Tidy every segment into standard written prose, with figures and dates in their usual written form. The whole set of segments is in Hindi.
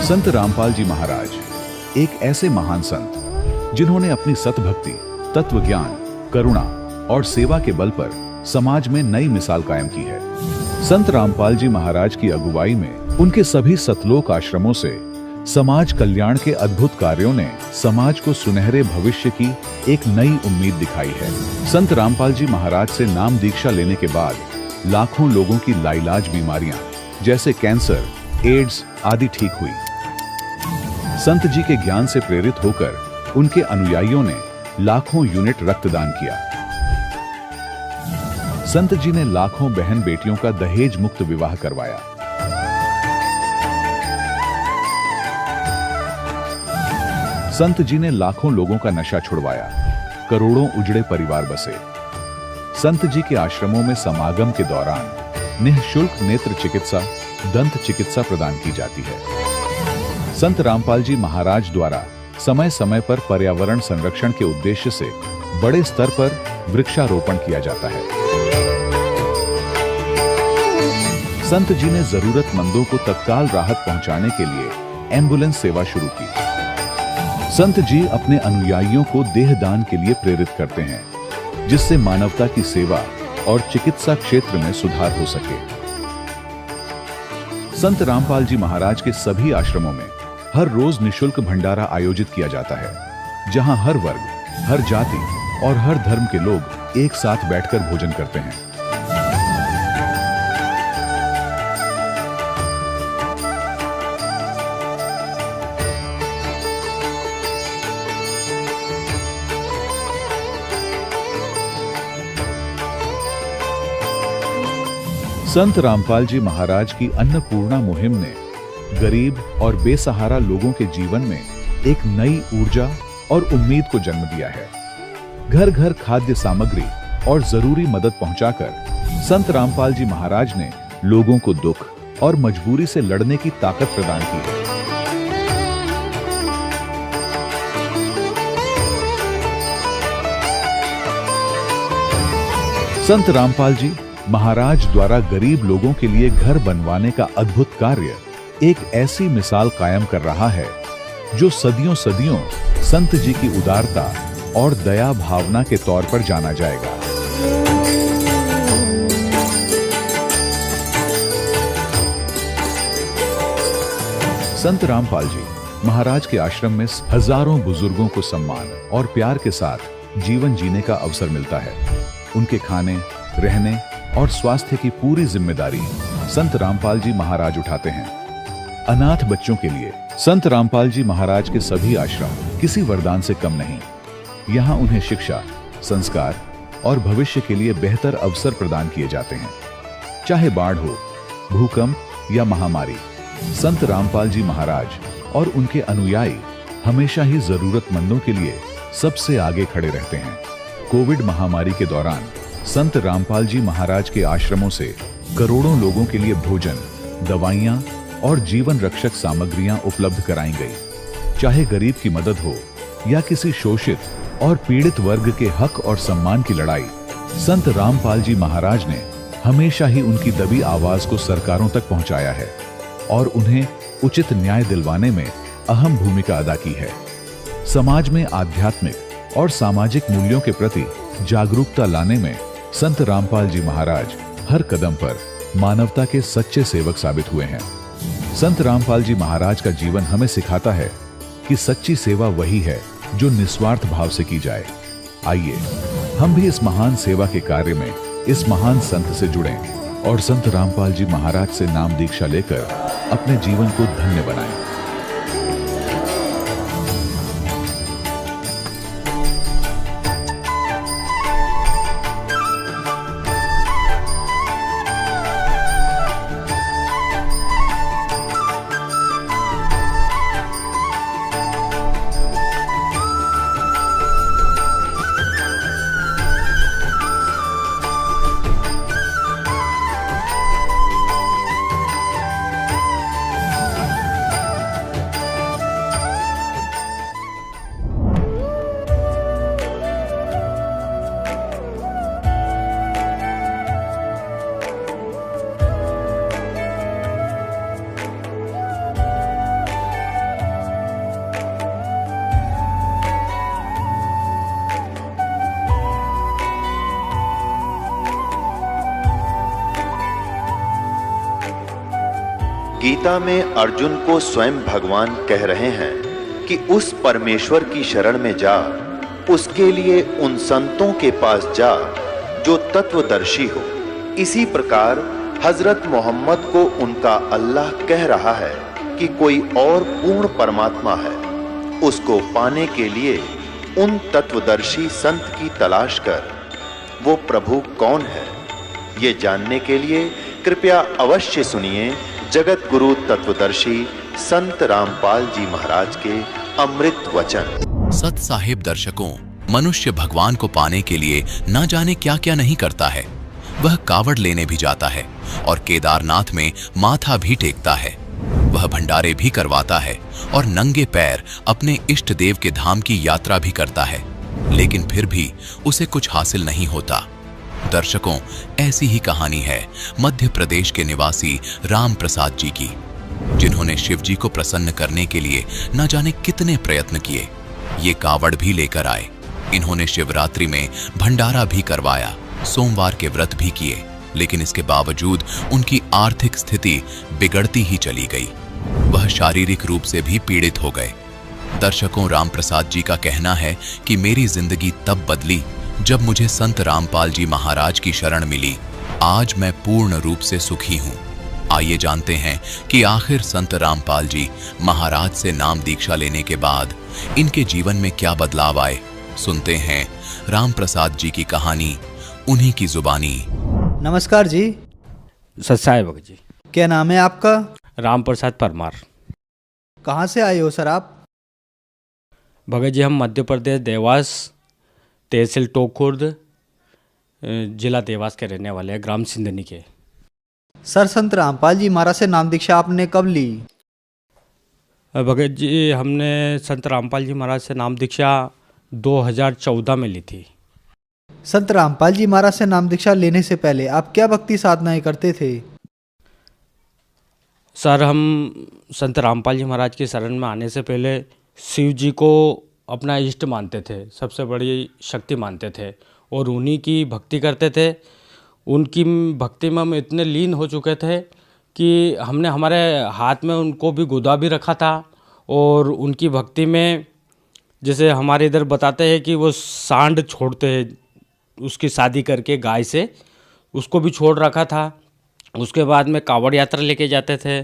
संत रामपाल जी महाराज एक ऐसे महान संत जिन्होंने अपनी सतभक्ति, तत्व ज्ञान, करुणा और सेवा के बल पर समाज में नई मिसाल कायम की है। संत रामपाल जी महाराज की अगुवाई में उनके सभी सतलोक आश्रमों से समाज कल्याण के अद्भुत कार्यों ने समाज को सुनहरे भविष्य की एक नई उम्मीद दिखाई है। संत रामपाल जी महाराज से नाम दीक्षा लेने के बाद लाखों लोगों की लाइलाज बीमारियां जैसे कैंसर, एड्स आदि ठीक हुई। संत जी के ज्ञान से प्रेरित होकर उनके अनुयायियों ने लाखों यूनिट रक्तदान किया। संत जी ने लाखों बहन बेटियों का दहेज मुक्त विवाह करवाया। संत जी ने लाखों लोगों का नशा छुड़वाया, करोड़ों उजड़े परिवार बसे। संत जी के आश्रमों में समागम के दौरान निःशुल्क नेत्र चिकित्सा, दंत चिकित्सा प्रदान की जाती है। संत रामपाल जी महाराज द्वारा समय समय पर पर्यावरण संरक्षण के उद्देश्य से बड़े स्तर पर वृक्षारोपण किया जाता है। संत जी ने जरूरतमंदों को तत्काल राहत पहुंचाने के लिए एम्बुलेंस सेवा शुरू की। संत जी अपने अनुयायियों को देहदान के लिए प्रेरित करते हैं, जिससे मानवता की सेवा और चिकित्सा क्षेत्र में सुधार हो सके। संत रामपाल जी महाराज के सभी आश्रमों में हर रोज निःशुल्क भंडारा आयोजित किया जाता है, जहां हर वर्ग, हर जाति और हर धर्म के लोग एक साथ बैठकर भोजन करते हैं। संत रामपाल जी महाराज की अन्नपूर्णा मुहिम ने गरीब और बेसहारा लोगों के जीवन में एक नई ऊर्जा और उम्मीद को जन्म दिया है। घर घर खाद्य सामग्री और जरूरी मदद पहुंचाकर संत रामपाल जी महाराज ने लोगों को दुख और मजबूरी से लड़ने की ताकत प्रदान की है। संत रामपाल जी महाराज द्वारा गरीब लोगों के लिए घर बनवाने का अद्भुत कार्य एक ऐसी मिसाल कायम कर रहा है जो सदियों सदियों संत जी की उदारता और दया भावना के तौर पर जाना जाएगा। संत रामपाल जी महाराज के आश्रम में हजारों बुजुर्गों को सम्मान और प्यार के साथ जीवन जीने का अवसर मिलता है। उनके खाने, रहने और स्वास्थ्य की पूरी जिम्मेदारी संत रामपाल जी महाराज उठाते हैं। अनाथ बच्चों के लिए संत रामपाल जी महाराज के सभी आश्रम किसी वरदान से कम नहीं। यहाँ उन्हें शिक्षा, संस्कार और भविष्य के लिए बेहतर अवसर प्रदान किए जाते हैं। चाहे बाढ़ हो, भूकंप या महामारी, संत रामपाल जी महाराज और उनके अनुयायी हमेशा ही जरूरतमंदों के लिए सबसे आगे खड़े रहते हैं। कोविड महामारी के दौरान संत रामपाल जी महाराज के आश्रमों से करोड़ों लोगों के लिए भोजन, दवाइयां और जीवन रक्षक सामग्रियां उपलब्ध कराई गई। चाहे गरीब की मदद हो या किसी शोषित और पीड़ित वर्ग के हक और सम्मान की लड़ाई, संत रामपाल जी महाराज ने हमेशा ही उनकी दबी आवाज को सरकारों तक पहुंचाया है और उन्हें उचित न्याय दिलवाने में अहम भूमिका अदा की है। समाज में आध्यात्मिक और सामाजिक मूल्यों के प्रति जागरूकता लाने में संत रामपाल जी महाराज हर कदम पर मानवता के सच्चे सेवक साबित हुए हैं। संत रामपाल जी महाराज का जीवन हमें सिखाता है कि सच्ची सेवा वही है जो निस्वार्थ भाव से की जाए। आइए हम भी इस महान सेवा के कार्य में इस महान संत से जुड़ें और संत रामपाल जी महाराज से नाम दीक्षा लेकर अपने जीवन को धन्य बनाएं। गीता में अर्जुन को स्वयं भगवान कह रहे हैं कि उस परमेश्वर की शरण में जा, उसके लिए उन संतों के पास जा जो तत्वदर्शी हो। इसी प्रकार हजरत मोहम्मद को उनका अल्लाह कह रहा है कि कोई और पूर्ण परमात्मा है, उसको पाने के लिए उन तत्वदर्शी संत की तलाश कर। वो प्रभु कौन है, ये जानने के लिए कृपया अवश्य सुनिए जगत गुरु तत्वदर्शी संत रामपाल जी महाराज के अमृत वचन। सत साहिब दर्शकों, मनुष्य भगवान को पाने के लिए न जाने क्या क्या नहीं करता है। वह कावड़ लेने भी जाता है और केदारनाथ में माथा भी टेकता है। वह भंडारे भी करवाता है और नंगे पैर अपने इष्ट देव के धाम की यात्रा भी करता है, लेकिन फिर भी उसे कुछ हासिल नहीं होता। दर्शकों, ऐसी ही कहानी है मध्य प्रदेश के निवासी राम प्रसाद जी की, जिन्होंने शिव जी को प्रसन्न करने के लिए न जाने कितने प्रयत्न किए। ये कावड़ भी लेकर आए, इन्होंने शिवरात्रि में भंडारा भी करवाया, सोमवार के व्रत भी किए, लेकिन इसके बावजूद उनकी आर्थिक स्थिति बिगड़ती ही चली गई। वह शारीरिक रूप से भी पीड़ित हो गए। दर्शकों, राम प्रसाद जी का कहना है कि मेरी जिंदगी तब बदली जब मुझे संत रामपाल जी महाराज की शरण मिली। आज मैं पूर्ण रूप से सुखी हूं। आइए जानते हैं कि आखिर संत रामपाल जी महाराज से नाम दीक्षा लेने के बाद इनके जीवन में क्या बदलाव आए। सुनते हैं राम प्रसाद जी की कहानी, उन्हीं की जुबानी। नमस्कार जी। सत्साय भगत जी। क्या नाम है आपका? राम प्रसाद परमार। कहाँ से आए हो सर आप? भगत जी, हम मध्य प्रदेश देवास, तहसील टोकुर्द, जिला देवास के रहने वाले हैं, ग्राम सिंधनी के। सर, संत रामपाल जी महाराज से नाम दीक्षा आपने कब ली? भगत जी, हमने संत रामपाल जी महाराज से नाम दीक्षा 2014 में ली थी। संत रामपाल जी महाराज से नाम दीक्षा लेने से पहले आप क्या भक्ति साधनाएं करते थे? सर, हम संत रामपाल जी महाराज की शरण में आने से पहले शिव जी को अपना इष्ट मानते थे, सबसे बड़ी शक्ति मानते थे और उन्हीं की भक्ति करते थे। उनकी भक्ति में हम इतने लीन हो चुके थे कि हमने हमारे हाथ में उनको भी गुदा भी रखा था। और उनकी भक्ति में, जैसे हमारे इधर बताते हैं कि वो सांड छोड़ते हैं, उसकी शादी करके गाय से, उसको भी छोड़ रखा था। उसके बाद में कावड़ यात्रा लेके जाते थे।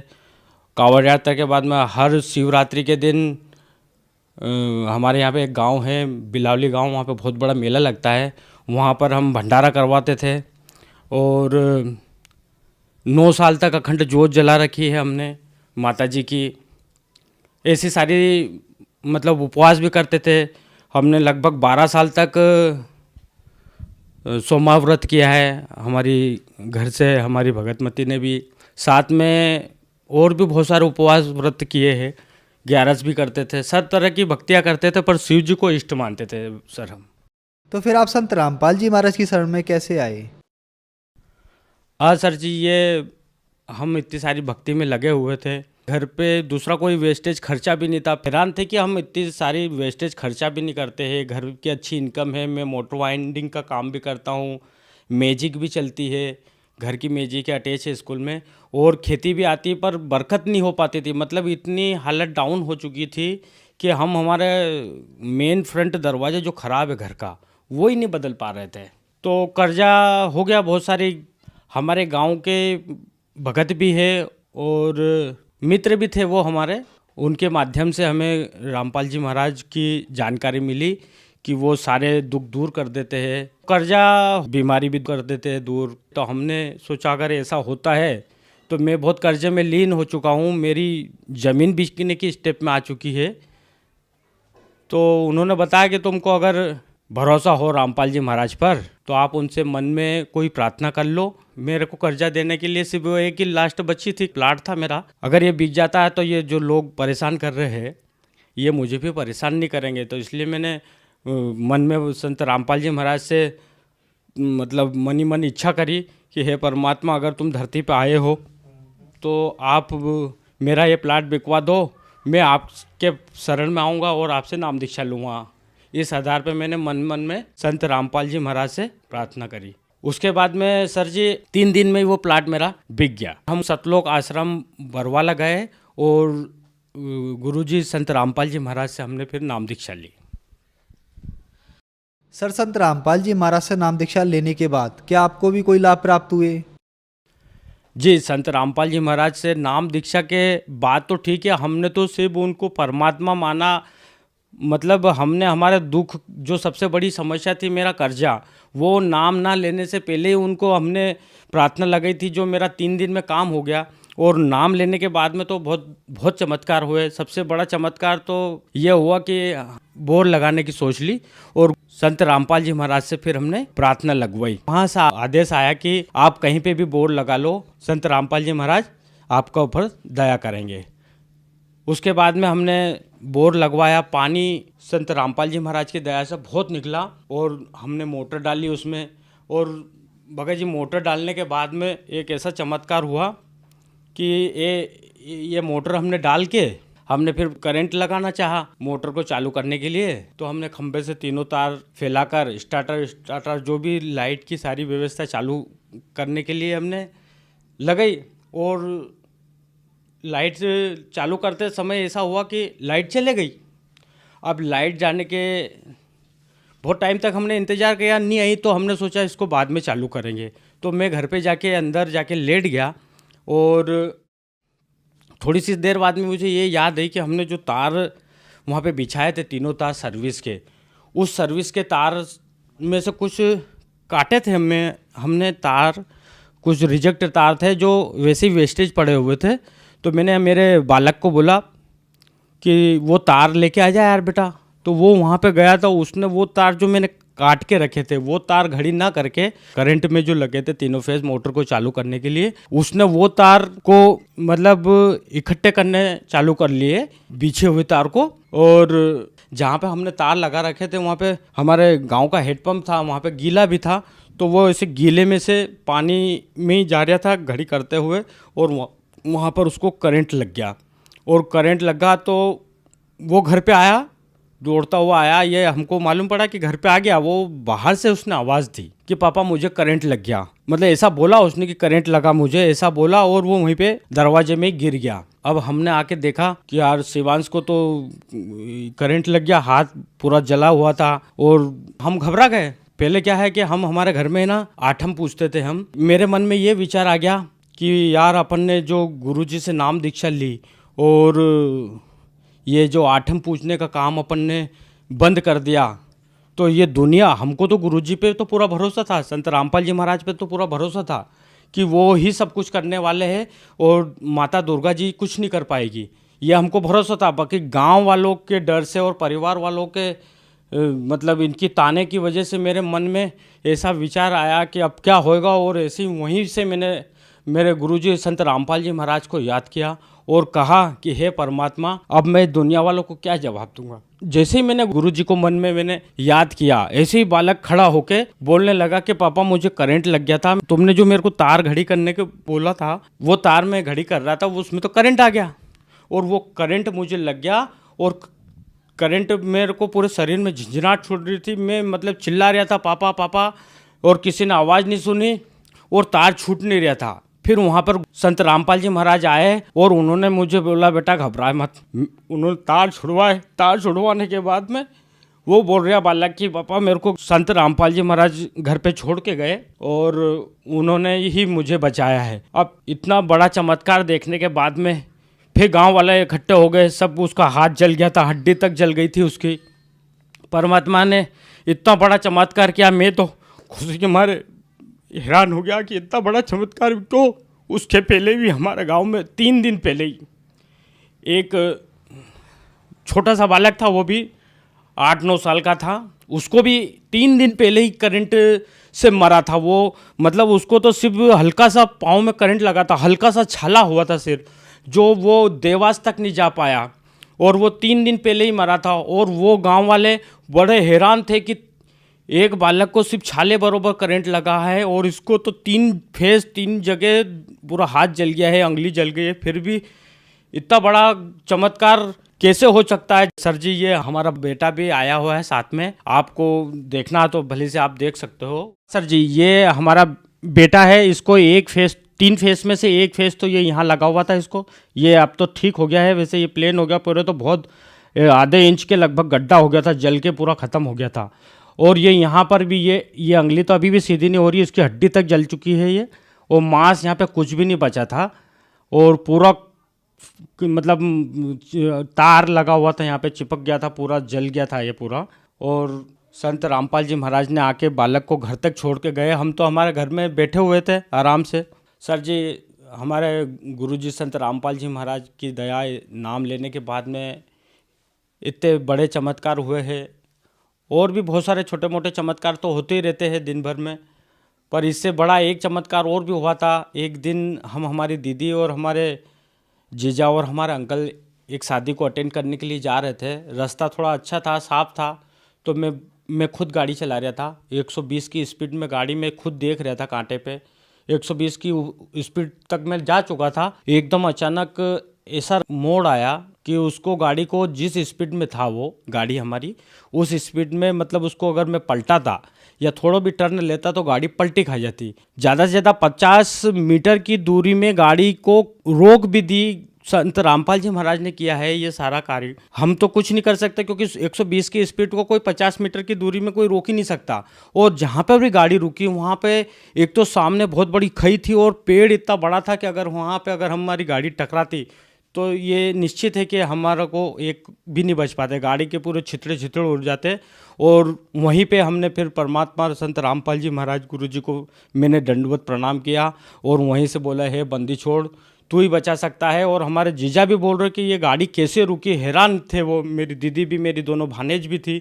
कावड़ यात्रा के बाद में हर शिवरात्रि के दिन हमारे यहाँ पे एक गांव है, बिलावली गांव, वहाँ पे बहुत बड़ा मेला लगता है, वहाँ पर हम भंडारा करवाते थे। और 9 साल तक अखंड जोत जला रखी है हमने माता जी की। ऐसी सारी मतलब उपवास भी करते थे हमने। लगभग 12 साल तक सोमा व्रत किया है। हमारी घर से हमारी भगतमती ने भी, साथ में और भी बहुत सारे उपवास व्रत किए हैं। 11 भी करते थे, सब तरह की भक्तियाँ करते थे, पर शिव जी को इष्ट मानते थे सर हम। तो फिर आप संत रामपाल जी महाराज की शरण में कैसे आए? हाँ सर जी, ये हम इतनी सारी भक्ति में लगे हुए थे, घर पे दूसरा कोई वेस्टेज खर्चा भी नहीं था। हैरान थे कि हम इतनी सारी वेस्टेज खर्चा भी नहीं करते हैं, घर की अच्छी इनकम है। मैं मोटर वाइंडिंग का काम भी करता हूँ, मैजिक भी चलती है, घर की मैजिक के अटैच है स्कूल में, और खेती भी आती है, पर बरकत नहीं हो पाती थी। मतलब इतनी हालत डाउन हो चुकी थी कि हम हमारे मेन फ्रंट दरवाजे जो ख़राब है घर का, वो ही नहीं बदल पा रहे थे। तो कर्जा हो गया बहुत सारी। हमारे गांव के भगत भी है और मित्र भी थे वो हमारे, उनके माध्यम से हमें रामपाल जी महाराज की जानकारी मिली कि वो सारे दुख दूर कर देते हैं, कर्जा बीमारी भी कर देते हैं दूर। तो हमने सोचा अगर ऐसा होता है तो मैं बहुत कर्जे में लीन हो चुका हूँ, मेरी ज़मीन बिकने की स्टेप में आ चुकी है। तो उन्होंने बताया कि तुमको अगर भरोसा हो रामपाल जी महाराज पर तो आप उनसे मन में कोई प्रार्थना कर लो। मेरे को कर्जा देने के लिए सिर्फ एक ही लास्ट बची थी, प्लाट था मेरा। अगर ये बिक जाता है तो ये जो लोग परेशान कर रहे हैं ये मुझे भी परेशान नहीं करेंगे। तो इसलिए मैंने मन में संत रामपाल जी महाराज से मतलब मनी मन इच्छा करी कि हे परमात्मा, अगर तुम धरती पर आए हो तो आप मेरा ये प्लाट बिकवा दो, मैं आपके शरण में आऊँगा और आपसे नाम दीक्षा लूँगा। इस आधार पर मैंने मन में संत रामपाल जी महाराज से प्रार्थना करी। उसके बाद में सर जी 3 दिन में ही वो प्लाट मेरा बिक गया। हम सतलोक आश्रम बरवाला गए और गुरुजी संत रामपाल जी महाराज से हमने फिर नाम दीक्षा ली। सर, संत रामपाल जी महाराज से नाम दीक्षा लेने के बाद क्या आपको भी कोई लाभ प्राप्त हुए? जी, संत रामपाल जी महाराज से नाम दीक्षा के बाद तो ठीक है, हमने तो सिर्फ उनको परमात्मा माना। मतलब हमने हमारे दुख, जो सबसे बड़ी समस्या थी मेरा कर्जा, वो नाम ना लेने से पहले ही उनको हमने प्रार्थना लगाई थी, जो मेरा 3 दिन में काम हो गया। और नाम लेने के बाद में तो बहुत चमत्कार हुए। सबसे बड़ा चमत्कार तो ये हुआ कि बोर लगाने की सोच ली और संत रामपाल जी महाराज से फिर हमने प्रार्थना लगवाई। वहाँ से आदेश आया कि आप कहीं पे भी बोर लगा लो, संत रामपाल जी महाराज आपका ऊपर दया करेंगे। उसके बाद में हमने बोर लगवाया। पानी संत रामपाल जी महाराज की दया से बहुत निकला और हमने मोटर डाली उसमें। और भगत जी, मोटर डालने के बाद में एक ऐसा चमत्कार हुआ कि ये मोटर हमने डाल के हमने फिर करंट लगाना चाहा मोटर को चालू करने के लिए। तो हमने खंभे से 3 तार फैलाकर स्टार्टर जो भी लाइट की सारी व्यवस्था चालू करने के लिए हमने लगाई। और लाइट चालू करते समय ऐसा हुआ कि लाइट चले गई। अब लाइट जाने के बहुत टाइम तक हमने इंतज़ार किया, नहीं आई, तो हमने सोचा इसको बाद में चालू करेंगे। तो मैं घर पे जाके अंदर जाके लेट गया और थोड़ी सी देर बाद में मुझे ये याद है कि हमने जो तार वहाँ पे बिछाए थे 3 तार सर्विस के, उस सर्विस के तार में से कुछ काटे थे हमने तार, कुछ रिजेक्ट तार थे जो वैसे ही वेस्टेज पड़े हुए थे। तो मैंने मेरे बालक को बोला कि वो तार लेके आ जाए यार बेटा। तो वो वहाँ पे गया था, उसने वो तार जो मैंने काट के रखे थे वो तार घड़ी ना करके करंट में जो लगे थे 3 फेज मोटर को चालू करने के लिए, उसने वो तार को मतलब इकट्ठे करने चालू कर लिए, बिछे हुए तार को। और जहाँ पे हमने तार लगा रखे थे वहाँ पे हमारे गांव का हेडपम्प था, वहाँ पे गीला भी था। तो वो ऐसे गीले में से पानी में ही जा रहा था घड़ी करते हुए और वहाँ पर उसको करंट लग गया। और करंट लगा तो वो घर पे आया, दौड़ता हुआ आया। ये हमको मालूम पड़ा कि घर पे आ गया। वो बाहर से उसने आवाज़ दी कि पापा मुझे करंट लग गया। मतलब ऐसा बोला उसने कि करंट लगा मुझे, ऐसा बोला। और वो वहीं पे दरवाजे में गिर गया। अब हमने आके देखा कि यार शिवांश को तो करंट लग गया, हाथ पूरा जला हुआ था और हम घबरा गए। पहले क्या है कि हम हमारे घर में ना आठम पूछते थे हम। मेरे मन में ये विचार आ गया कि यार अपन ने जो गुरुजी से नाम दीक्षा ली और ये जो आठम पूछने का काम अपन ने बंद कर दिया, तो ये दुनिया, हमको तो गुरुजी पे तो पूरा भरोसा था, संत रामपाल जी महाराज पे तो पूरा भरोसा था कि वो ही सब कुछ करने वाले हैं और माता दुर्गा जी कुछ नहीं कर पाएगी, ये हमको भरोसा था। बाकी गांव वालों के डर से और परिवार वालों के मतलब इनकी ताने की वजह से मेरे मन में ऐसा विचार आया कि अब क्या होएगा। और ऐसे ही वहीं से मैंने मेरे गुरुजी संत रामपाल जी महाराज को याद किया और कहा कि हे परमात्मा, अब मैं दुनिया वालों को क्या जवाब दूंगा। जैसे ही मैंने गुरुजी को मन में मैंने याद किया, ऐसे ही बालक खड़ा होके बोलने लगा कि पापा मुझे करंट लग गया था, तुमने जो मेरे को तार घड़ी करने को बोला था वो तार मैं घड़ी कर रहा था, उसमें तो करंट आ गया और वो करंट मुझे लग गया और करंट मेरे को पूरे शरीर में झंझनाहट छूट रही थी। मैं मतलब चिल्ला रहा था पापा पापा, और किसी ने आवाज़ नहीं सुनी और तार छूट नहीं रहा था। फिर वहाँ पर संत रामपाल जी महाराज आए और उन्होंने मुझे बोला बेटा घबराए मत। उन्होंने तार छुड़वाए। तार छुड़वाने के बाद में वो बोल रहा बालक कि पापा मेरे को संत रामपाल जी महाराज घर पे छोड़ के गए और उन्होंने ही मुझे बचाया है। अब इतना बड़ा चमत्कार देखने के बाद में फिर गांव वाले इकट्ठे हो गए, सब उसका हाथ जल गया था, हड्डी तक जल गई थी उसकी। परमात्मा ने इतना बड़ा चमत्कार किया, मैं तो खुशी के मारे हैरान हो गया कि इतना बड़ा चमत्कार। तो उसके पहले भी हमारे गांव में 3 दिन पहले ही एक छोटा सा बालक था, वो भी 8-9 साल का था, उसको भी 3 दिन पहले ही करंट से मरा था। वो मतलब उसको तो सिर्फ हल्का सा पाँव में करंट लगा था, हल्का सा छाला हुआ था सिर, जो वो देवास तक नहीं जा पाया और वो 3 दिन पहले ही मरा था। और वो गांव वाले बड़े हैरान थे कि एक बालक को सिर्फ छाले बरोबर करंट लगा है और इसको तो 3 फेज 3 जगह पूरा हाथ जल गया है, अंगली जल गई है, फिर भी इतना बड़ा चमत्कार कैसे हो सकता है सर जी? ये हमारा बेटा भी आया हुआ है साथ में, आपको देखना तो भले से आप देख सकते हो। सर जी ये हमारा बेटा है, इसको एक फेस, 3 फेस में से एक फेस तो ये यहाँ लगा हुआ था इसको, ये अब तो ठीक हो गया है, वैसे ये प्लेन हो गया, पूरे तो बहुत आधे इंच के लगभग गड्ढा हो गया था, जल के पूरा ख़त्म हो गया था। और ये यहाँ पर भी ये अंगली तो अभी भी सीधी नहीं हो रही, इसकी हड्डी तक जल चुकी है ये, और मांस यहाँ पे कुछ भी नहीं बचा था, और पूरा मतलब तार लगा हुआ था यहाँ पे, चिपक गया था, पूरा जल गया था ये पूरा। और संत रामपाल जी महाराज ने आके बालक को घर तक छोड़ के गए, हम तो हमारे घर में बैठे हुए थे आराम से। सर जी हमारे गुरुजी संत रामपाल जी महाराज की दया, नाम लेने के बाद में इतने बड़े चमत्कार हुए हैं, और भी बहुत सारे छोटे मोटे चमत्कार तो होते ही रहते हैं दिन भर में, पर इससे बड़ा एक चमत्कार और भी हुआ था। एक दिन हम, हमारी दीदी और हमारे जीजा और हमारे अंकल एक शादी को अटेंड करने के लिए जा रहे थे। रास्ता थोड़ा अच्छा था, साफ था, तो मैं खुद गाड़ी चला रहा था, 120 की स्पीड में गाड़ी में खुद देख रहा था कांटे पे, 120 की स्पीड तक मैं जा चुका था। एकदम अचानक ऐसा मोड़ आया कि उसको, गाड़ी को जिस स्पीड में था वो गाड़ी हमारी, उस स्पीड में मतलब उसको अगर मैं पलटाता या थोड़ा भी टर्न लेता तो गाड़ी पलटी खा जाती। ज़्यादा से ज़्यादा 50 मीटर की दूरी में गाड़ी को रोक भी दी। संत रामपाल जी महाराज ने किया है ये सारा कार्य, हम तो कुछ नहीं कर सकते, क्योंकि 120 की स्पीड को कोई 50 मीटर की दूरी में कोई रोक ही नहीं सकता। और जहाँ पर भी गाड़ी रुकी वहाँ पे एक तो सामने बहुत बड़ी खई थी, और पेड़ इतना बड़ा था कि अगर वहाँ पे अगर हमारी गाड़ी टकराती तो ये निश्चित है कि हमारा को एक भी नहीं बच पाते, गाड़ी के पूरे छितड़े छितड़े उड़ जाते। और वहीं पे हमने फिर परमात्मा संत रामपाल जी महाराज गुरु जी को मैंने दंडवत प्रणाम किया, और वहीं से बोला, है बंदी छोड़, तू ही बचा सकता है। और हमारे जीजा भी बोल रहे कि ये गाड़ी कैसे रुकी, हैरान थे वो, मेरी दीदी भी, मेरी दोनों भानेज भी थी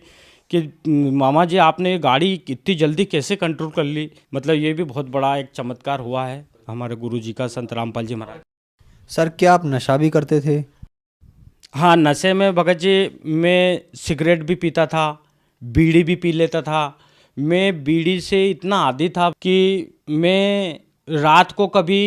कि मामा जी आपने गाड़ी इतनी जल्दी कैसे कंट्रोल कर ली। मतलब ये भी बहुत बड़ा एक चमत्कार हुआ है हमारे गुरु जी का, संत रामपाल जी महाराज। सर क्या आप नशा भी करते थे? हाँ, नशे में भगत जी मैं सिगरेट भी पीता था, बीड़ी भी पी लेता था। मैं बीड़ी से इतना आदी था कि मैं रात को कभी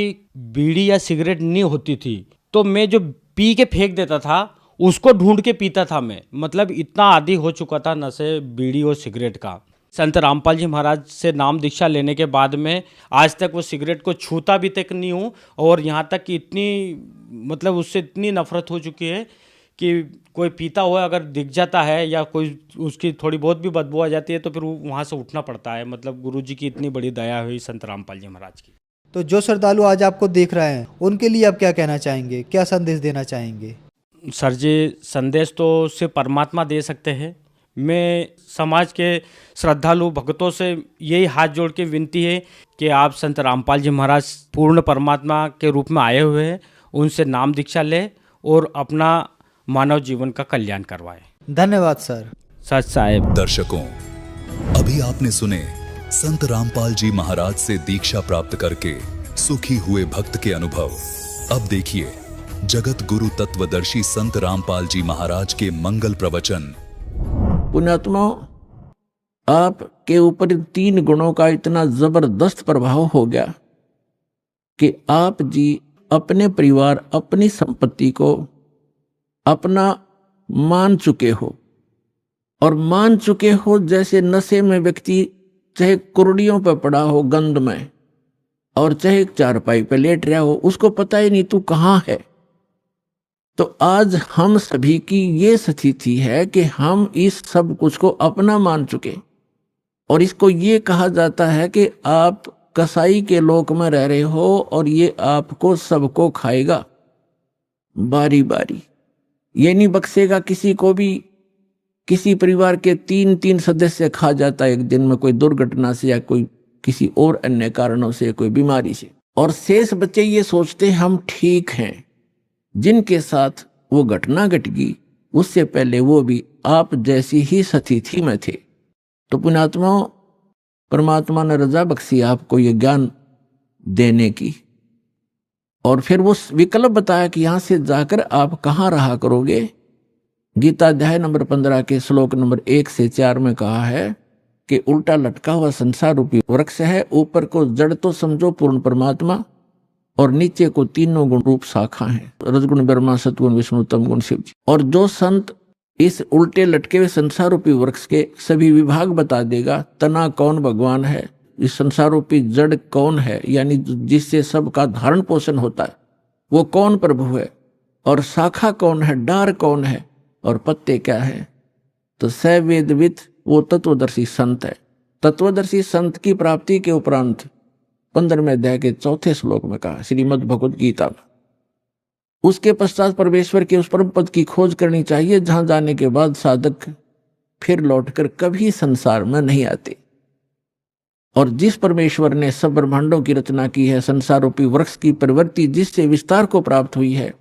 बीड़ी या सिगरेट नहीं होती थी तो मैं जो पी के फेंक देता था उसको ढूंढ के पीता था मैं, मतलब इतना आदी हो चुका था नशे बीड़ी और सिगरेट का। संत रामपाल जी महाराज से नाम दीक्षा लेने के बाद में आज तक वो सिगरेट को छूता भी तक नहीं हूँ, और यहाँ तक कि इतनी मतलब उससे इतनी नफरत हो चुकी है कि कोई पीता हुआ अगर दिख जाता है या कोई उसकी थोड़ी बहुत भी बदबू आ जाती है तो फिर वहाँ से उठना पड़ता है। मतलब गुरुजी की इतनी बड़ी दया हुई संत रामपाल जी महाराज की। तो जो श्रद्धालु आज आपको देख रहे हैं उनके लिए आप क्या कहना चाहेंगे, क्या संदेश देना चाहेंगे? सर जी संदेश तो सिर्फ परमात्मा दे सकते हैं। मैं समाज के श्रद्धालु भक्तों से यही हाथ जोड़ के विनती है कि आप संत रामपाल जी महाराज पूर्ण परमात्मा के रूप में आए हुए हैं, उनसे नाम दीक्षा लें और अपना मानव जीवन का कल्याण करवाएं। धन्यवाद सर। सच साहेब। दर्शकों, अभी आपने सुने संत रामपाल जी महाराज से दीक्षा प्राप्त करके सुखी हुए भक्त के अनुभव। अब देखिए जगत गुरु तत्वदर्शी संत रामपाल जी महाराज के मंगल प्रवचन। पुण्यात्मा, आपके ऊपर 3 गुणों का इतना जबरदस्त प्रभाव हो गया कि आप जी अपने परिवार, अपनी संपत्ति को अपना मान चुके हो, और मान चुके हो जैसे नशे में व्यक्ति चाहे कुर्डियों पर पड़ा हो गंद में, और चाहे चारपाई पे लेट रहा हो, उसको पता ही नहीं तू कहाँ है। तो आज हम सभी की ये स्थिति है कि हम इस सब कुछ को अपना मान चुके, और इसको ये कहा जाता है कि आप कसाई के लोक में रह रहे हो और ये आपको सबको खाएगा बारी बारी। ये नहीं बख्शेगा किसी को भी। किसी परिवार के 3 सदस्य खा जाता है एक दिन में, कोई दुर्घटना से या कोई किसी और अन्य कारणों से, कोई बीमारी से, और शेष बच्चे ये सोचते हम ठीक हैं। जिनके साथ वो घटना घट गई उससे पहले वो भी आप जैसी ही स्थिति में थे। तो पुण्यात्माओं, परमात्मा ने रजा बख्शी आपको ये ज्ञान देने की, और फिर वो विकल्प बताया कि यहां से जाकर आप कहाँ रहा करोगे। गीता अध्याय नंबर 15 के श्लोक नंबर 1 से 4 में कहा है कि उल्टा लटका हुआ संसार रूपी वृक्ष है, ऊपर को जड़ तो समझो पूर्ण परमात्मा, और नीचे को तीनों गुण रूप शाखा हैं, रजगुण ब्रह्मा, सतगुण विष्णु, तमगुण शिव जी। और जो संत इस उल्टे लटके हुए संसार रूपी वृक्ष के सभी विभाग बता देगा, तना कौन भगवान है, इस संसार रूपी जड़ कौन है, यानी जिससे सबका धारण पोषण होता है वो कौन प्रभु है, और शाखा कौन है, डार कौन है, और पत्ते क्या है, तो सवेदविद वो तत्वदर्शी संत है। तत्वदर्शी संत की प्राप्ति के उपरांत 15वें अध्याय के 4 श्लोक में कहा श्रीमद् भगवद गीता में, उसके पश्चात परमेश्वर के उस परम पद की खोज करनी चाहिए जहां जाने के बाद साधक फिर लौटकर कभी संसार में नहीं आते। और जिस परमेश्वर ने सब ब्रह्मांडों की रचना की है, संसार रूपी वृक्ष की प्रवृत्ति जिससे विस्तार को प्राप्त हुई है,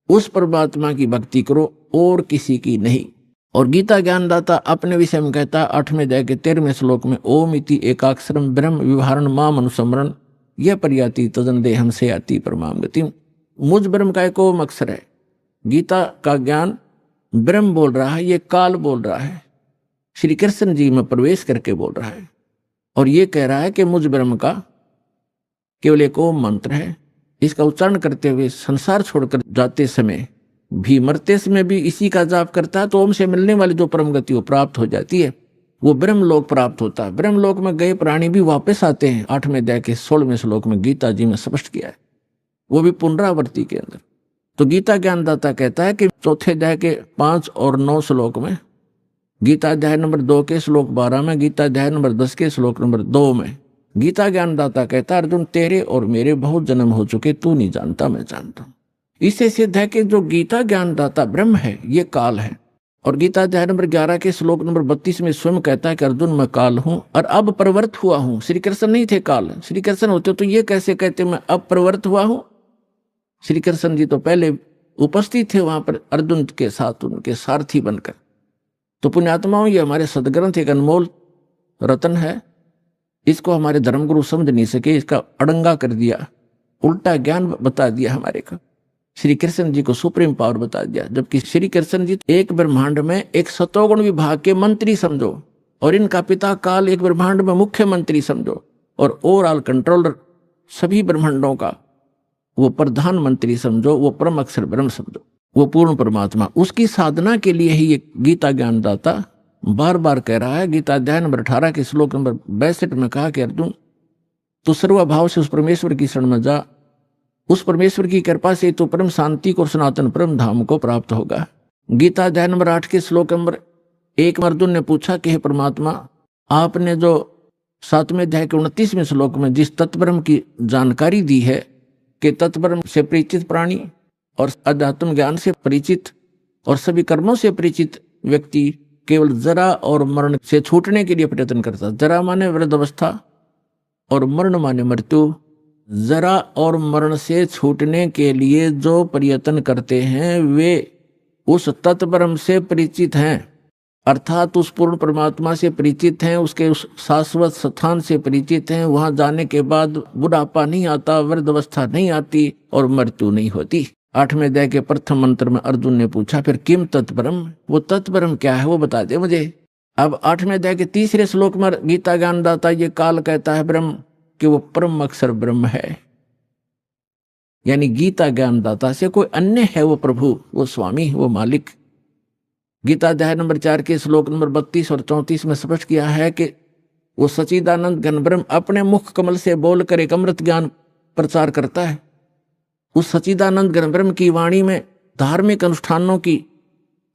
उस परमात्मा की भक्ति करो और किसी की नहीं। और गीता ज्ञानदाता अपने विषय में कहता है 8वें अध्याय के 13वें श्लोक में, ओम इति एकाक्षरम ब्रह्म विवहारण माम अनुसमरण यह पर्याति तदन देहम से आती परमाम गति। मुझ ब्रह्म का एक ओम अक्षर है। गीता का ज्ञान ब्रह्म बोल रहा है, ये काल बोल रहा है, श्री कृष्ण जी में प्रवेश करके बोल रहा है, और ये कह रहा है कि मुझ ब्रह्म का केवल एक ओम मंत्र है। इसका उच्चारण करते हुए संसार छोड़कर जाते समय भी, मरते समय भी इसी का जाप करता है, तो ओम से मिलने वाली जो परम गति वो प्राप्त हो जाती है, वो ब्रह्मलोक प्राप्त होता है। ब्रह्मलोक में गए प्राणी भी वापस आते हैं, 8वें अध्याय के 16वें श्लोक में गीता जी में स्पष्ट किया है, वो भी पुनरावृत्ति के अंदर। तो गीता ज्ञानदाता कहता है कि 4थे अध्याय के 5 और 9 श्लोक में, गीता अध्याय नंबर 2 के श्लोक 12 में, गीता अध्याय नंबर 10 के श्लोक नंबर 2 में गीता ज्ञानदाता कहता है, अर्जुन तेरे और मेरे बहुत जन्म हो चुके, तू नहीं जानता मैं जानता हूं। इससे सिद्ध है कि जो गीता ज्ञानदाता ब्रह्म है ये काल है। और गीता अध्याय नंबर 11 के श्लोक नंबर 32 में स्वयं कहता है कि अर्जुन मैं काल हूं और अब प्रवृत्त हुआ हूं। श्री कृष्ण नहीं थे काल, श्री कृष्ण होते तो ये कैसे कहते मैं अब प्रवृत्त हुआ हूं। श्री कृष्ण जी तो पहले उपस्थित थे वहां पर अर्जुन के साथ, उनके सारथी बनकर। तो पुण्यात्माओं, ये हमारे सदग्रंथ एक अनमोल रतन है, इसको हमारे धर्मगुरु समझ नहीं सके, इसका अड़ंगा कर दिया, उल्टा ज्ञान बता दिया हमारे को। श्री कृष्ण जी को सुप्रीम पावर बता दिया, जबकि श्री कृष्ण जी एक ब्रह्मांड में एक सतोगुण विभाग के मंत्री समझो, और इनका पिता काल एक ब्रह्मांड में मुख्यमंत्री समझो, और ओवरऑल कंट्रोलर सभी ब्रह्मांडों का वो प्रधानमंत्री समझो, वो परम अक्षर ब्रह्म समझो, वो पूर्ण परमात्मा। उसकी साधना के लिए ही ये गीता ज्ञानदाता बार बार कह रहा है। गीता अध्याय नंबर 18 के श्लोक नंबर 62 में कहा कि अर्जुन तू सर्वभाव से उस परमेश्वर की शरण में जा, उस परमेश्वर की कृपा से तो परम शांति को, सनातन परम धाम को प्राप्त होगा। गीता अध्याय नंबर 8 के श्लोक नंबर 1 में अर्जुन ने पूछा कि हे परमात्मा, आपने जो 7वें अध्याय के 29वें श्लोक में जिस तत्ब्रह्म की जानकारी दी है कि तत्ब्रह्म से परिचित प्राणी और अध्यात्म ज्ञान से परिचित और सभी कर्मों से परिचित व्यक्ति केवल जरा और मरण से छूटने के लिए प्रयत्न करता। जरा माने वृद्ध अवस्था और मरण माने मृत्यु। जरा और मरण से छूटने के लिए जो प्रयत्न करते हैं वे उस तत्ब्रह्म से परिचित हैं, अर्थात उस पूर्ण परमात्मा से परिचित हैं, उसके उस शाश्वत स्थान से परिचित हैं। वहां जाने के बाद बुढ़ापा नहीं आता, वृद्ध अवस्था नहीं आती और मृत्यु नहीं होती। 8वें अध्याय के प्रथम मंत्र में अर्जुन ने पूछा फिर किम तत्ब्रह्म, वो तत्ब्रह्म क्या है वो बता दे मुझे। अब 8वें अध्याय के 3रे श्लोक में गीता ज्ञानदाता ये काल कहता है ब्रह्म कि वो परम अक्षर ब्रह्म है, यानी गीता ज्ञानदाता से कोई अन्य है वो प्रभु, वो स्वामी, वो मालिक। गीता अध्याय नंबर 4 के श्लोक नंबर 32 और 34 में स्पष्ट किया है कि वो सच्चिदानंद घन ब्रह्म अपने मुख कमल से बोलकर एक अमृत ज्ञान प्रचार करता है। उस सच्चिदानंद घन ब्रह्म की वाणी में धार्मिक अनुष्ठानों की,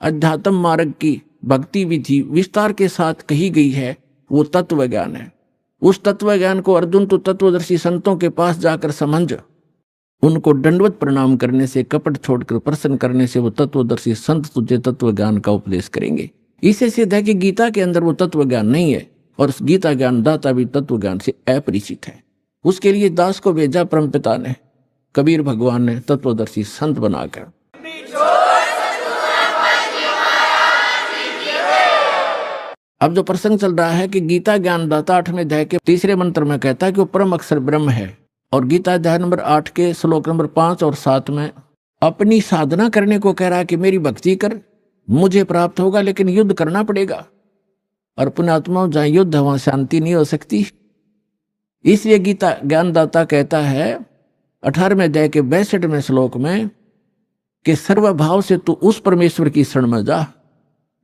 अध्यात्म मार्ग की, भक्ति विधि विस्तार के साथ कही गई है, वो तत्व ज्ञान है। उस तत्व ज्ञान को अर्जुन तो तत्वदर्शी संतों के पास जाकर समझ, उनको दंडवत प्रणाम करने से, कपट छोड़कर प्रसन्न करने से वो तत्वदर्शी संत तुझे तत्व ज्ञान का उपदेश करेंगे। इससे सिद्ध है कि गीता के अंदर वो तत्व ज्ञान नहीं है और गीता ज्ञान दाता भी तत्व ज्ञान से अपरिचित है। उसके लिए दास को भेजा परमपिता ने, कबीर भगवान ने तत्वदर्शी संत बनाकर। अब जो प्रसंग चल रहा है कि गीता ज्ञानदाता 8वें अध्याय के 3रे मंत्र में कहता है कि वो परम अक्षर ब्रह्म है, और गीता अध्याय नंबर 8 के श्लोक नंबर 5 और 7 में अपनी साधना करने को कह रहा है कि मेरी भक्ति कर, मुझे प्राप्त होगा, लेकिन युद्ध करना पड़ेगा। और पुण्यात्माओं, जहां युद्ध है वहां शांति नहीं हो सकती। इसलिए गीता ज्ञानदाता कहता है 18वें अध्याय के 62वें श्लोक में कि सर्वभाव से तू उस परमेश्वर की शरण में जा,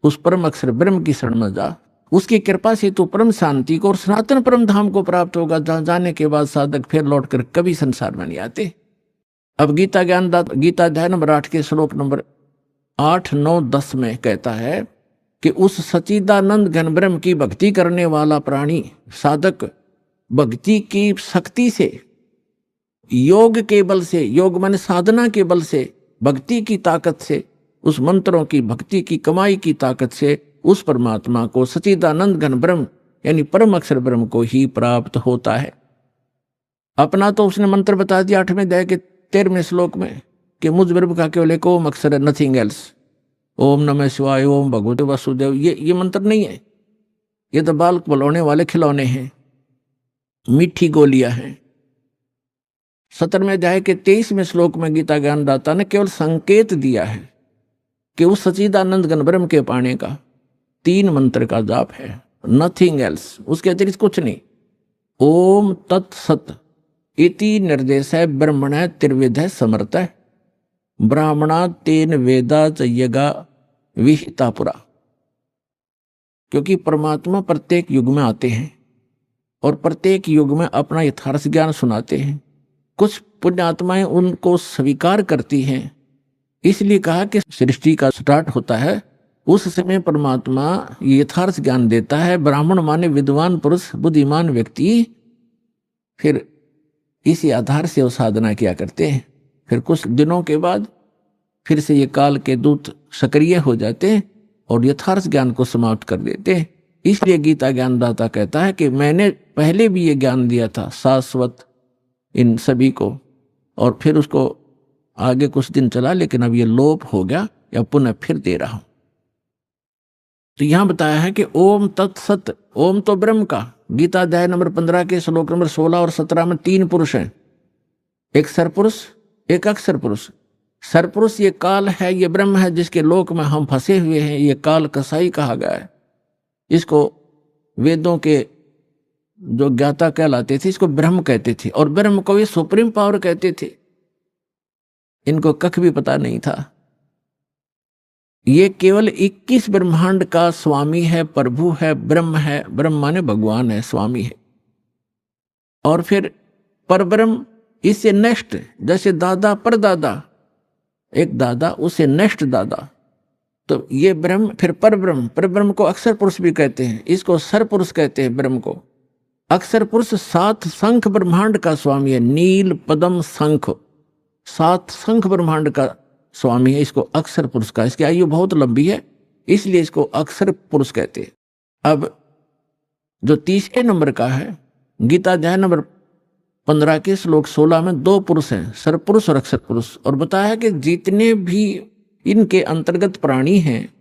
उस परम अक्षर ब्रह्म की शरण में जा, उसकी कृपा से तू परम शांति को और सनातन परम धाम को प्राप्त होगा, जहां जाने के बाद साधक फिर लौटकर कभी संसार में नहीं आते। अब गीता ज्ञानदाता गीता अध्याय नंबर 8 के श्लोक नंबर 8, 9, 10 में कहता है कि उस सच्चिदानंद घन ब्रह्म की भक्ति करने वाला प्राणी साधक भक्ति की शक्ति से, योग के बल से, योग माने साधना के बल से, भक्ति की ताकत से, उस मंत्रों की भक्ति की कमाई की ताकत से उस परमात्मा को सच्चिदानंद घन ब्रह्म यानी परम अक्षर ब्रह्म को ही प्राप्त होता है। अपना तो उसने मंत्र बता दिया 8वें अध्याय के 13वें श्लोक में कि मुझ ब्रह्म का केवल एक ओम अक्षर है, नथिंग एल्स। ओम नमः शिवाय, ओम भगवते वासुदेव, ये मंत्र नहीं है, ये तो बाल बलौने वाले खिलौने हैं, मीठी गोलियां हैं। 17वें अध्याय के 23वें श्लोक में गीता ज्ञानदाता ने केवल संकेत दिया है कि उस सच्चिदानंद घन ब्रह्म के पाने का 3 मंत्र का जाप है, नथिंग एल्स, उसके अतिरिक्त कुछ नहीं। ओम तत्सत इति निर्देश है ब्रह्मण त्रिविध समर्थ ब्राह्मणा तेन वेदा चयगा विहिता पुरा। क्योंकि परमात्मा प्रत्येक युग में आते हैं और प्रत्येक युग में अपना यथार्थ ज्ञान सुनाते हैं। कुछ पुण्यात्माएं उनको स्वीकार करती हैं, इसलिए कहा कि सृष्टि का स्टार्ट होता है उस समय परमात्मा यथार्थ ज्ञान देता है। ब्राह्मण माने विद्वान पुरुष, बुद्धिमान व्यक्ति, फिर इसी आधार से वो साधना किया करते हैं। फिर कुछ दिनों के बाद फिर से ये काल के दूत सक्रिय हो जाते हैं और यथार्थ ज्ञान को समाप्त कर देते हैं। इसलिए गीता ज्ञानदाता कहता है कि मैंने पहले भी ये ज्ञान दिया था शाश्वत इन सभी को, और फिर उसको आगे कुछ दिन चला, लेकिन अब ये लोप हो गया या पुनः फिर दे रहा हूं। तो यहां बताया है कि ओम तत्सत, ओम तो ब्रह्म का। गीता अध्याय नंबर 15 के श्लोक नंबर 16 और 17 में 3 पुरुष हैं, एक सरपुरुष, एक अक्षर पुरुष। सरपुरुष ये काल है, ये ब्रह्म है जिसके लोक में हम फंसे हुए हैं। ये काल कसाई कहा गया है। इसको वेदों के जो ज्ञाता कहलाते थे इसको ब्रह्म कहते थे, और ब्रह्म को ये सुप्रीम पावर कहते थे। इनको कख भी पता नहीं था। ये केवल 21 ब्रह्मांड का स्वामी है, प्रभु है, ब्रह्म है। ब्रह्म माने भगवान है, स्वामी है। और फिर परब्रह्म इससे नेक्स्ट, जैसे दादा परदादा, एक दादा उससे नेक्स्ट दादा, तो ये ब्रह्म फिर परब्रह्म। परब्रह्म को अक्षर पुरुष भी कहते हैं, इसको सर पुरुष कहते हैं ब्रह्म को। अक्षर पुरुष 7 शंख ब्रह्मांड का स्वामी है, नील पद्म शंख, 7 शंख ब्रह्मांड का स्वामी है। इसको अक्षर पुरुष का, इसकी आयु बहुत लंबी है इसलिए इसको अक्षर पुरुष कहते हैं। अब जो 30 नंबर का है, गीता अध्याय नंबर 15 के श्लोक 16 में 2 पुरुष हैं, सरपुरुष और अक्षर पुरुष। और बताया कि जितने भी इनके अंतर्गत प्राणी हैं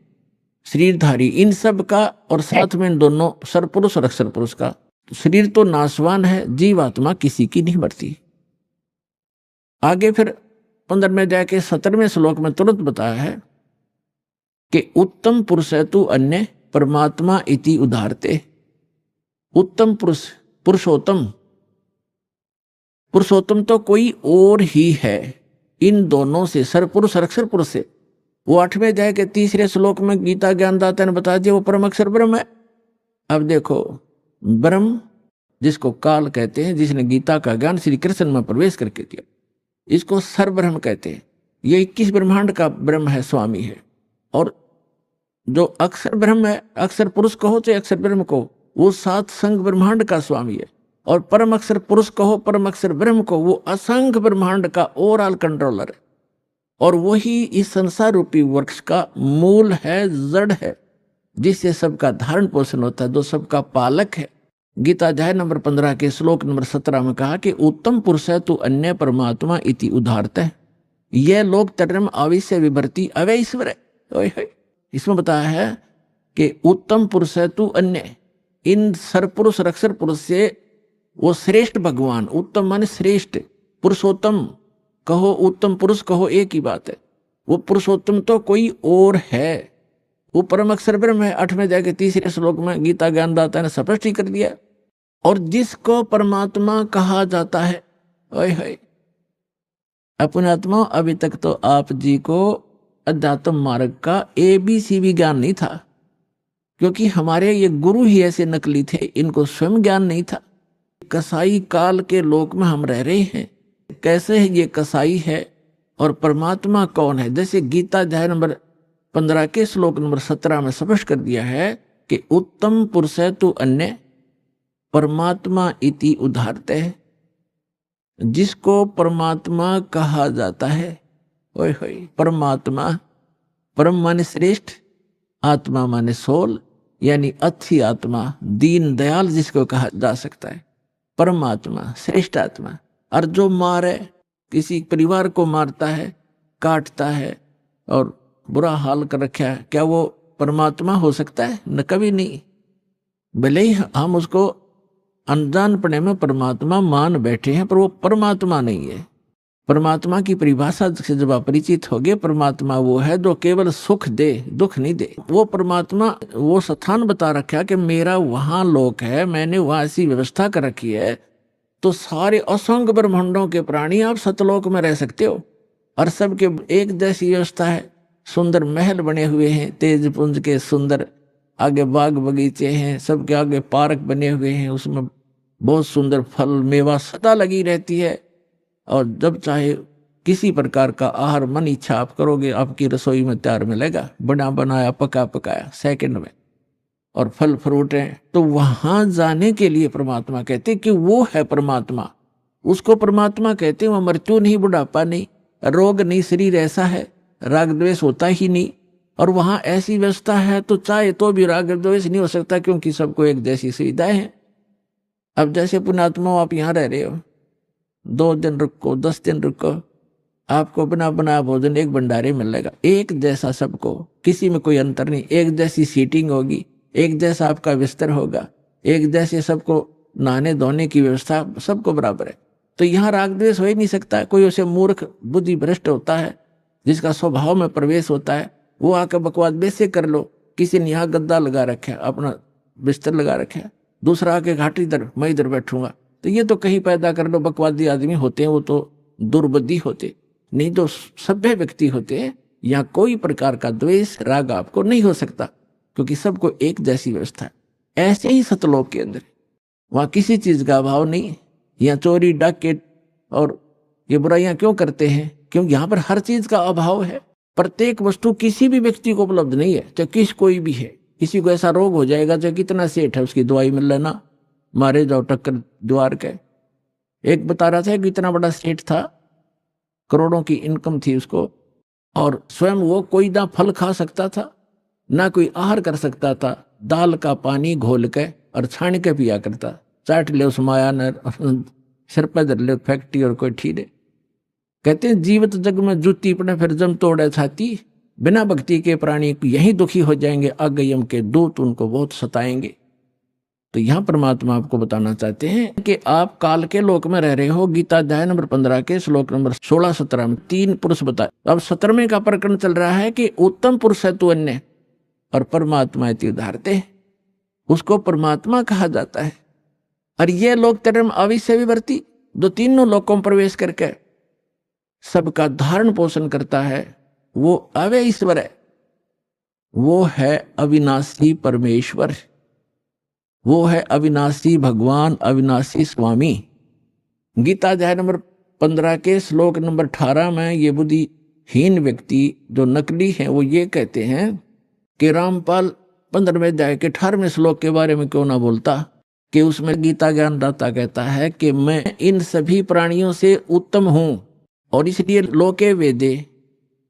शरीरधारी, इन सब का, और साथ में इन दोनों सरपुरुष और अक्षर पुरुष का, शरीर तो नाशवान है, जीवात्मा किसी की नहीं मरती। आगे फिर 15वें अध्याय के 17वें श्लोक में तुरंत बताया है कि उत्तम पुरुष है तू अन्य परमात्मा इति उदारते। उत्तम पुरुष, पुरुषोत्तम, पुरुषोत्तम तो कोई और ही है इन दोनों से, सरपुरुष और अक्षर पुरुष से। वो 8वें अध्याय के 3 श्लोक में गीता ज्ञानदाता ने बता दिया वो परम अक्षर ब्रह्म है। अब देखो, ब्रह्म जिसको काल कहते हैं, जिसने गीता का ज्ञान श्री कृष्ण में प्रवेश करके दिया, इसको सर ब्रह्म कहते हैं। ये 21 ब्रह्मांड का ब्रह्म है, स्वामी है। और जो अक्षर ब्रह्म है, अक्षर पुरुष कहो चाहे अक्षर ब्रह्म को, वो 7 संघ ब्रह्मांड का स्वामी है। और परम अक्षर पुरुष कहो, परम अक्षर ब्रह्म को, वो असंख्य ब्रह्मांड का ओवरऑल कंट्रोलर है। और वही इस संसार रूपी वृक्ष का मूल है, जड़ है, जिससे सबका धारण पोषण होता है, जो सबका पालक है। गीता अध्याय नंबर 15 के श्लोक नंबर 17 में कहा कि उत्तम पुरुष है तू अन्य परमात्मा इति उदारत है। यह लोक तर्म आविश्य विभर्ति अवैश्वर है। इसमें बताया है कि उत्तम पुरुष है तू अन्य, इन सरपुरुष और अक्षर पुरुष से वो श्रेष्ठ भगवान, उत्तम माने श्रेष्ठ, पुरुषोत्तम कहो उत्तम पुरुष कहो एक ही बात है। वो पुरुषोत्तम तो कोई और है, वो परम अक्षर ब्रह्म है। 8वें अध्याय के 3 श्लोक में गीता ज्ञानदाता ने स्पष्ट ही कर दिया। और जिसको परमात्मा कहा जाता है, ओए होए, पुण्यात्मा, अभी तक तो आप जी को अध्यात्म मार्ग का ABC भी ज्ञान नहीं था, क्योंकि हमारे ये गुरु ही ऐसे नकली थे, इनको स्वयं ज्ञान नहीं था। कसाई काल के लोक में हम रह रहे हैं, कैसे है ये कसाई है और परमात्मा कौन है। जैसे गीता अध्याय नंबर 15 के श्लोक नंबर 17 में स्पष्ट कर दिया है कि उत्तम पुरुष तु अन्य परमात्मा इति उदाहरते, जिसको परमात्मा कहा जाता है। ओए होए, परमात्मा, परम माने श्रेष्ठ, आत्मा माने सोल, यानी अच्छी आत्मा, दीन दयाल जिसको कहा जा सकता है, परमात्मा, श्रेष्ठ आत्मा। और जो मारे, किसी परिवार को मारता है, काटता है और बुरा हाल कर रखा है, क्या वो परमात्मा हो सकता है? न, कभी नहीं। भले ही हम उसको अनजानपने में परमात्मा मान बैठे हैं, पर वो परमात्मा नहीं है। परमात्मा की परिभाषा से जब आप परिचित हो गए, परमात्मा वो है जो केवल सुख दे, दुख नहीं दे। वो परमात्मा वो स्थान बता रखा कि मेरा वहां लोक है, मैंने वहां ऐसी व्यवस्था कर रखी है, तो सारे असंख्य ब्रह्मांडों के प्राणी आप सतलोक में रह सकते हो। और सबके एक जैसी व्यवस्था है, सुंदर महल बने हुए हैं, तेज पुंज के सुंदर, आगे बाग बगीचे हैं, सबके आगे पार्क बने हुए हैं, उसमें बहुत सुंदर फल मेवा सदा लगी रहती है। और जब चाहे किसी प्रकार का आहार मन इच्छा आप करोगे, आपकी रसोई में तैयार मिलेगा, बना बनाया पका पकाया सेकंड में, और फल फ्रूट हैं। तो वहां जाने के लिए परमात्मा कहते कि वो है परमात्मा, उसको परमात्मा कहते हैं। वह मृत्यु नहीं, बुढ़ापा नहीं, रोग नहीं, शरीर ऐसा है, राग द्वेष होता ही नहीं। और वहां ऐसी व्यवस्था है तो चाहे तो भी राग द्वेष नहीं हो सकता, क्योंकि सबको एक जैसी सुविधाएं हैं। अब जैसे पुण्यात्मा, आप यहाँ रह रहे हो, 2 दिन रुको, 10 दिन रुको, आपको बना बनाया भोजन एक भंडारे मिलेगा, एक जैसा सबको, किसी में कोई अंतर नहीं, एक जैसी सीटिंग होगी, एक जैसा आपका बिस्तर होगा, एक जैसे सबको नहाने धोने की व्यवस्था सबको बराबर है। तो यहाँ राग द्वेष हो ही नहीं सकता। कोई उसे मूर्ख बुद्धि भ्रष्ट होता है, जिसका स्वभाव में प्रवेश होता है, वो आकर बकवास वैसे कर लो। किसी ने यहाँ गद्दा लगा रखा है, अपना बिस्तर लगा रखा है, दूसरा आके घाटी इधर, मैं इधर बैठूंगा, तो ये तो कहीं पैदा कर लो। बकवादी आदमी होते हैं, वो तो दुर्बुद्धि होते, नहीं तो सभ्य व्यक्ति होते हैं। यहाँ कोई प्रकार का द्वेष राग आपको नहीं हो सकता, क्योंकि सबको एक जैसी व्यवस्था है। ऐसे ही सतलोक के अंदर वहां किसी चीज का अभाव नहीं। यहाँ चोरी डाकैत और ये बुराइयां क्यों करते हैं? क्योंकि यहाँ पर हर चीज का अभाव है। प्रत्येक वस्तु किसी भी व्यक्ति को उपलब्ध नहीं है, चाहे किस कोई भी है। किसी को ऐसा रोग हो जाएगा, चाहे कितना सेठ है, उसकी दवाई मिल लेना, मारे जाओ टक्कर द्वार के। एक बता रहा था कि इतना बड़ा सेठ था, करोड़ों की इनकम थी उसको, और स्वयं वो कोई ना फल खा सकता था, ना कोई आहार कर सकता था। दाल का पानी घोल के और छान के पिया करता, चाट ले उस माया न सिर पर धर ले फैक्ट्री और कोई ठीरे। कहते हैं जीवित जग में जूती पड़े फिर जम तोड़े छाती, बिना भक्ति के प्राणी यही दुखी हो जाएंगे, अगयम के दूत उनको बहुत सताएंगे। तो यहाँ परमात्मा आपको बताना चाहते हैं कि आप काल के लोक में रह रहे हो। गीता अध्याय नंबर 15 के श्लोक नंबर 16-17 में 3 पुरुष बताए। अब 17वें का प्रकरण चल रहा है कि उत्तम पुरुष है तू अन्य और परमात्मा इति उदाहरते, उसको परमात्मा कहा जाता है। और ये लोक धर्म अविश्य विवर्ती, जो तीनों लोकों में प्रवेश करके सबका धारण पोषण करता है, वो अव्यय ईश्वर है, वो है अविनाशी परमेश्वर, वो है अविनाशी भगवान, अविनाशी स्वामी। गीता अध्याय नंबर 15 के श्लोक नंबर 18 में ये बुद्धिहीन व्यक्ति जो नकली हैं वो ये कहते हैं कि रामपाल 15वें अध्याय के 18वें श्लोक के बारे में क्यों ना बोलता, कि उसमें गीता ज्ञानदाता कहता है कि मैं इन सभी प्राणियों से उत्तम हूं और इसलिए लोके वेदे,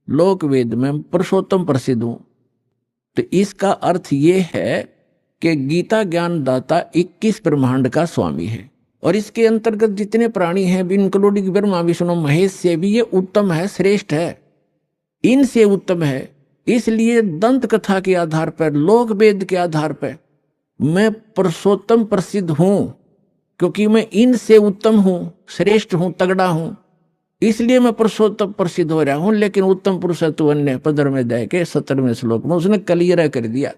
लोक वेद में पुरुषोत्तम प्रसिद्ध हूं। तो इसका अर्थ ये है कि गीता ज्ञानदाता 21 ब्रह्मांड का स्वामी है और इसके अंतर्गत जितने प्राणी हैं, इंक्लूडिंग ब्रह्मा विष्णु महेश से भी ये उत्तम है, श्रेष्ठ है, इनसे उत्तम है। इसलिए दंत कथा के आधार पर, लोक वेद के आधार पर मैं पुरुषोत्तम प्रसिद्ध हूं, क्योंकि मैं इनसे उत्तम हूं, श्रेष्ठ हूं, तगड़ा हूं, इसलिए मैं पुरुषोत्तम प्रसिद्ध हो रहा हूं। लेकिन उत्तम पुरुष है तू अन्य 15वें अध्याय के 17वें श्लोक में उसने क्लियर कर दिया।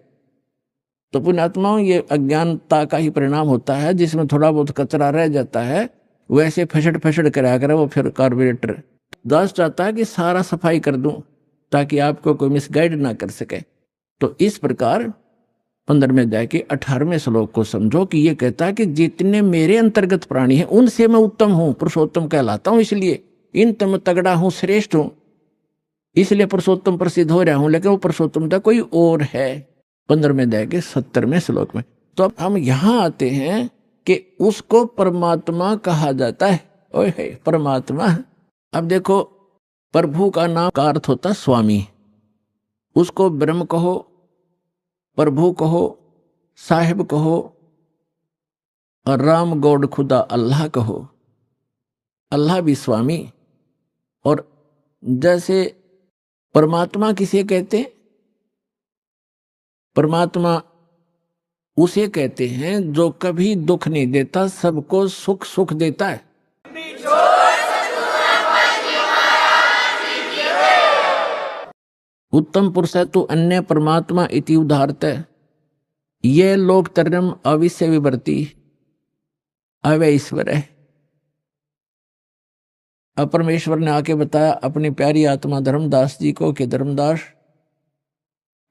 तो पुण्यात्माओं, ये अज्ञानता का ही परिणाम होता है, जिसमें थोड़ा बहुत कचरा रह जाता है, वैसे फसड़ फसड़ करा कर वो फिर कार्बोरेटर दास चाहता है कि सारा सफाई कर दूं ताकि आपको कोई मिसगाइड ना कर सके। तो इस प्रकार 15वें अध्याय के 18वें श्लोक को समझो कि ये कहता है कि जितने मेरे अंतर्गत प्राणी हैं उनसे मैं उत्तम हूं, पुरुषोत्तम कहलाता हूं, इसलिए इन तम तगड़ा हूं, श्रेष्ठ हूं, इसलिए पुरुषोत्तम प्रसिद्ध हो रहा हूं। लेकिन वो पुरुषोत्तमता कोई और है 15वें अध्याय के 70वें श्लोक में। तो अब हम यहां आते हैं कि उसको परमात्मा कहा जाता है। ओए है परमात्मा। अब देखो, प्रभु का नाम का अर्थ होता स्वामी। उसको ब्रह्म कहो, प्रभु कहो, साहिब कहो, और राम गॉड खुदा अल्लाह कहो। अल्लाह भी स्वामी। और जैसे परमात्मा किसे कहते हैं? परमात्मा उसे कहते हैं जो कभी दुख नहीं देता, सबको सुख सुख देता है। उत्तम पुरुष है तो अन्य परमात्मा इति उदाहरत है। ये लोक तरम अविश्य विवर्ती अवय ईश्वर है। अब परमेश्वर ने आके बताया अपनी प्यारी आत्मा धर्मदास जी को कि धर्मदास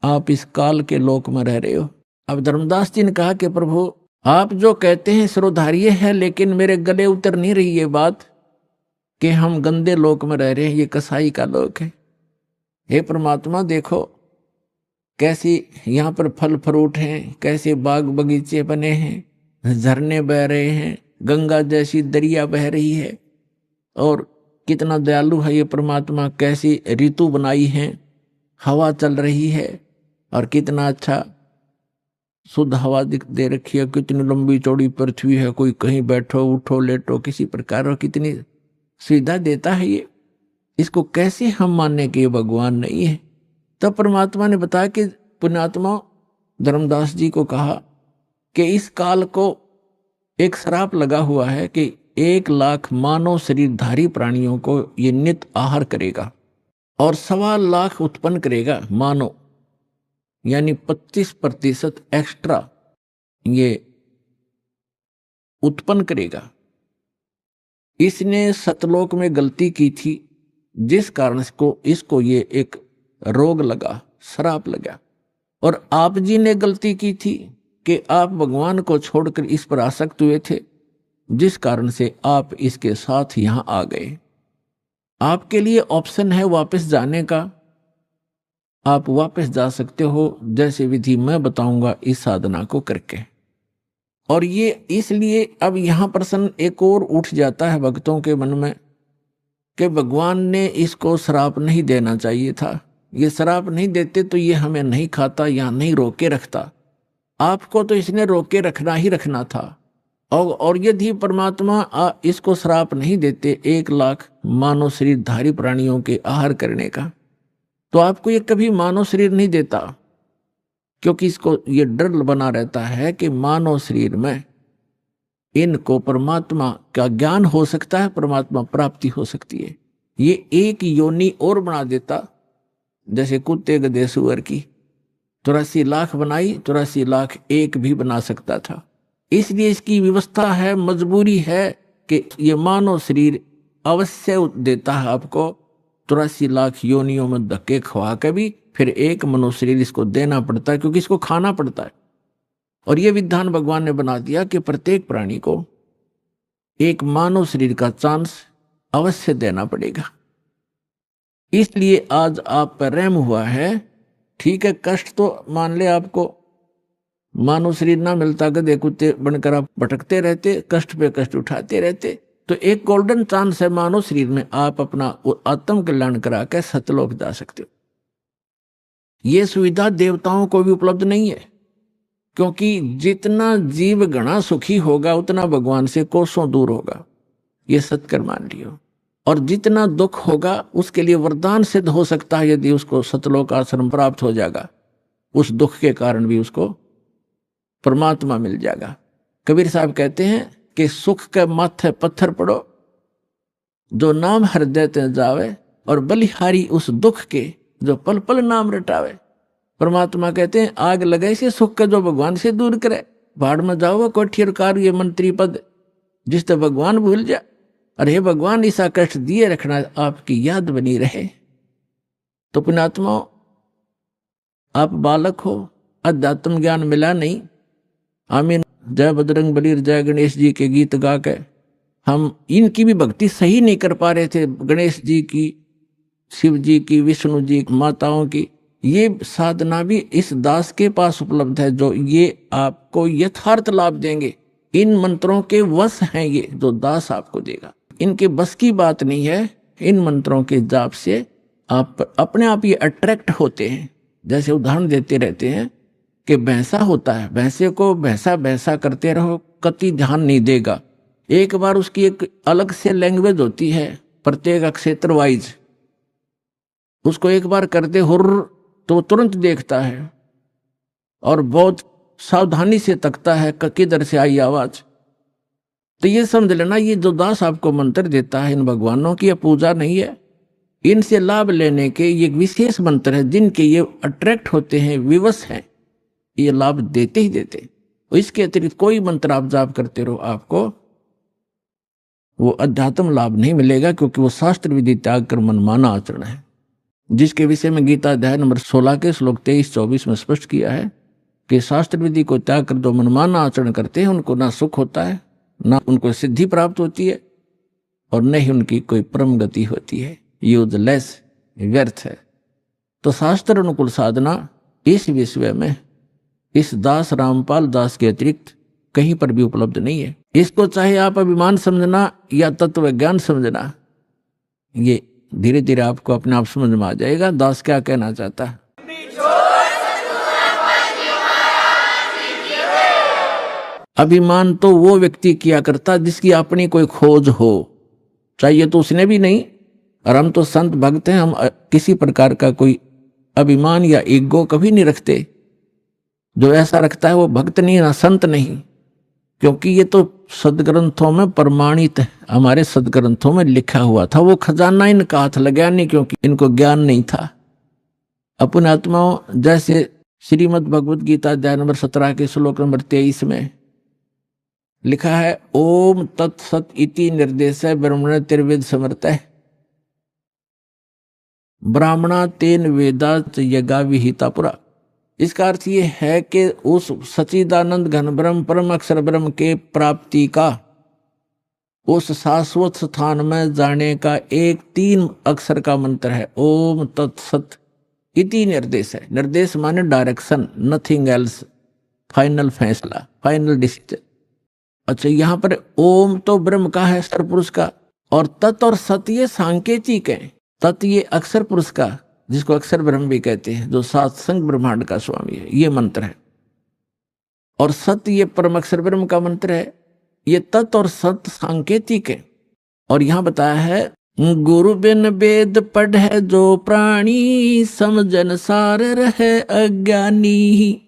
आप इस काल के लोक में रह रहे हो। अब धर्मदास जी ने कहा कि प्रभु आप जो कहते हैं सिरोधार्य है, लेकिन मेरे गले उतर नहीं रही ये बात कि हम गंदे लोक में रह रहे हैं, ये कसाई का लोक है। हे परमात्मा देखो कैसी यहाँ पर फल फ्रूट हैं, कैसे बाग बगीचे बने हैं, झरने बह रहे हैं, गंगा जैसी दरिया बह रही है, और कितना दयालु है ये परमात्मा। कैसी ऋतु बनाई है, हवा चल रही है, और कितना अच्छा शुद्ध हवा दे रखी है। कितनी लंबी चौड़ी पृथ्वी है, कोई कहीं बैठो उठो लेटो किसी प्रकार, और कितनी सुविधा देता है ये। इसको कैसे हम मानने कि ये भगवान नहीं है? तब परमात्मा ने बताया कि पुण्यात्मा धर्मदास जी को कहा कि इस काल को एक श्राप लगा हुआ है कि 1 लाख मानव शरीरधारी प्राणियों को ये नित्य आहार करेगा और 1.25 लाख उत्पन्न करेगा मानव, यानी 25% एक्स्ट्रा ये उत्पन्न करेगा। इसने सतलोक में गलती की थी, जिस कारण इसको ये एक रोग लगा, श्राप लगा। और आप जी ने गलती की थी कि आप भगवान को छोड़कर इस पर आसक्त हुए थे, जिस कारण से आप इसके साथ यहां आ गए। आपके लिए ऑप्शन है वापस जाने का, आप वापस जा सकते हो, जैसे विधि मैं बताऊंगा इस साधना को करके। और ये इसलिए अब यहां प्रश्न एक और उठ जाता है भक्तों के मन में कि भगवान ने इसको श्राप नहीं देना चाहिए था। ये श्राप नहीं देते तो ये हमें नहीं खाता या नहीं रोके रखता। आपको तो इसने रोके रखना ही रखना था। और यदि परमात्मा इसको श्राप नहीं देते 1 लाख मानव शरीरधारी प्राणियों के आहार करने का, तो आपको ये कभी मानव शरीर नहीं देता, क्योंकि इसको ये डर बना रहता है कि मानव शरीर में इनको परमात्मा का ज्ञान हो सकता है, परमात्मा प्राप्ति हो सकती है। ये एक योनि और बना देता, जैसे कुत्ते गधे सुअर की 84 लाख बनाई, 84 लाख एक भी बना सकता था। इसलिए इसकी व्यवस्था है, मजबूरी है कि ये मानव शरीर अवश्य देता है आपको। 84 लाख योनियों में धक्के खवा के भी फिर एक मनुष्य शरीर इसको देना पड़ता है, क्योंकि इसको खाना पड़ता है। और ये विधान भगवान ने बना दिया कि प्रत्येक प्राणी को एक मानव शरीर का चांस अवश्य देना पड़ेगा। इसलिए आज आप पर रहम हुआ है। ठीक है, कष्ट तो मान ले आपको, मानव शरीर ना मिलता गधे कुत्ते बनकर आप भटकते रहते, कष्ट पे कष्ट उठाते रहते। तो एक गोल्डन चांस है मानव शरीर में, आप अपना आत्म कल्याण करा के सतलोक जा सकते हो। ये सुविधा देवताओं को भी उपलब्ध नहीं है, क्योंकि जितना जीव घना सुखी होगा उतना भगवान से कोसों दूर होगा। ये सत्कर मान लियो। और जितना दुख होगा उसके लिए वरदान सिद्ध हो सकता है, यदि उसको सतलोक आश्रम प्राप्त हो जाएगा, उस दुख के कारण भी उसको परमात्मा मिल जाएगा। कबीर साहब कहते हैं कि सुख के माथे पत्थर पड़ो, जो नाम हृदय ते जावे, और बलिहारी उस दुख के जो पल पल नाम रटावे। परमात्मा कहते हैं आग लगे से सुख का जो भगवान से दूर करे। भाड़ में जाओ कोठियर कार ये मंत्री पद, जिस तो भगवान भूल जा। अरे भगवान ऐसा कष्ट दिए रखना, आपकी याद बनी रहे। तो पुण्यात्मा, आप बालक हो, अध्यात्म ज्ञान मिला नहीं। आमीन। जय बजरंग बली, जय गणेश जी के गीत गा के हम इनकी भी भक्ति सही नहीं कर पा रहे थे, गणेश जी की, शिव जी की, विष्णु जी की, माताओं की। ये साधना भी इस दास के पास उपलब्ध है, जो ये आपको यथार्थ लाभ देंगे। इन मंत्रों के वश हैं ये, जो दास आपको देगा। इनके बस की बात नहीं है। इन मंत्रों के जाप से आप अपने आप ये अट्रैक्ट होते हैं। जैसे उदाहरण देते रहते हैं कि भैंसा होता है, भैंसे को भैंसा भैंसा करते रहो, कति ध्यान नहीं देगा। एक बार उसकी एक अलग से लैंग्वेज होती है, प्रत्येक क्षेत्र वाइज। उसको एक बार करते हुर्र तो तुरंत देखता है और बहुत सावधानी से तकता है किधर से आई आवाज। तो ये समझ लेना, ये जो दास आपको मंत्र देता है, इन भगवानों की पूजा नहीं है। इनसे लाभ लेने के ये विशेष मंत्र है, जिनके ये अट्रैक्ट होते हैं, विवश हैं, ये लाभ देते ही देते। इसके अतिरिक्त कोई मंत्र आप जाप करते रहो, आपको वो अध्यात्म लाभ नहीं मिलेगा, क्योंकि वो शास्त्र विधि त्याग कर मनमाना आचरण है, जिसके विषय में गीता अध्याय नंबर 16 के श्लोक 23-24 में स्पष्ट किया है कि शास्त्र विधि को त्याग कर जो मनमाना आचरण करते हैं, उनको ना सुख होता है, ना उनको सिद्धि प्राप्त होती है, और न ही उनकी कोई परम गति होती है। यूजलेस, व्यर्थ है। तो शास्त्र अनुकूल साधना इस विषय में इस दास रामपाल दास के अतिरिक्त कहीं पर भी उपलब्ध नहीं है। इसको चाहे आप अभिमान समझना या तत्व ज्ञान समझना, ये धीरे धीरे आपको अपने आप समझ में आ जाएगा दास क्या कहना चाहता है। अभिमान तो वो व्यक्ति किया करता जिसकी अपनी कोई खोज हो, चाहिए तो उसने भी नहीं। और हम तो संत भक्त हैं, हम किसी प्रकार का कोई अभिमान या ईगो कभी नहीं रखते। जो ऐसा रखता है वो भक्त नहीं, ना संत नहीं, क्योंकि ये तो सदग्रंथों में प्रमाणित है, हमारे सदग्रंथों में लिखा हुआ था। वो खजाना इनका हाथ लगा नहीं, क्योंकि इनको ज्ञान नहीं था। अपन आत्माओं, जैसे श्रीमद् भगवद गीता अध्याय नंबर 17 के श्लोक नंबर 23 में लिखा है, ओम तत्सत इति निर्देश ब्रह्मण त्रिवेद समर्थ ब्राह्मणा तेन वेदात यज्ञा विहिता पुरा। इसका अर्थ ये है कि उस सच्चिदानंद घन ब्रह्म परम अक्षर ब्रह्म के प्राप्ति का, उस शाश्वत स्थान में जाने का एक 3 अक्षर का मंत्र है, ओम तत्सत इति निर्देश है। निर्देश माने डायरेक्शन, नथिंग एल्स, फाइनल फैसला, फाइनल डिसीजन। अच्छा, यहाँ पर ओम तो ब्रह्म का है, अक्षर पुरुष का, और तत् और सत ये सांकेतिक है। तत् ये अक्षर पुरुष का, जिसको अक्षर ब्रह्म भी कहते हैं, जो सात संग ब्रह्मांड का स्वामी है, ये मंत्र है। और सत्य ये परम अक्षर ब्रह्म का मंत्र है। ये तत् और सत्य सांकेतिक है। और यहां बताया है, गुरु बिन वेद पढ़े जो प्राणी, समझन सार रहे अज्ञानी।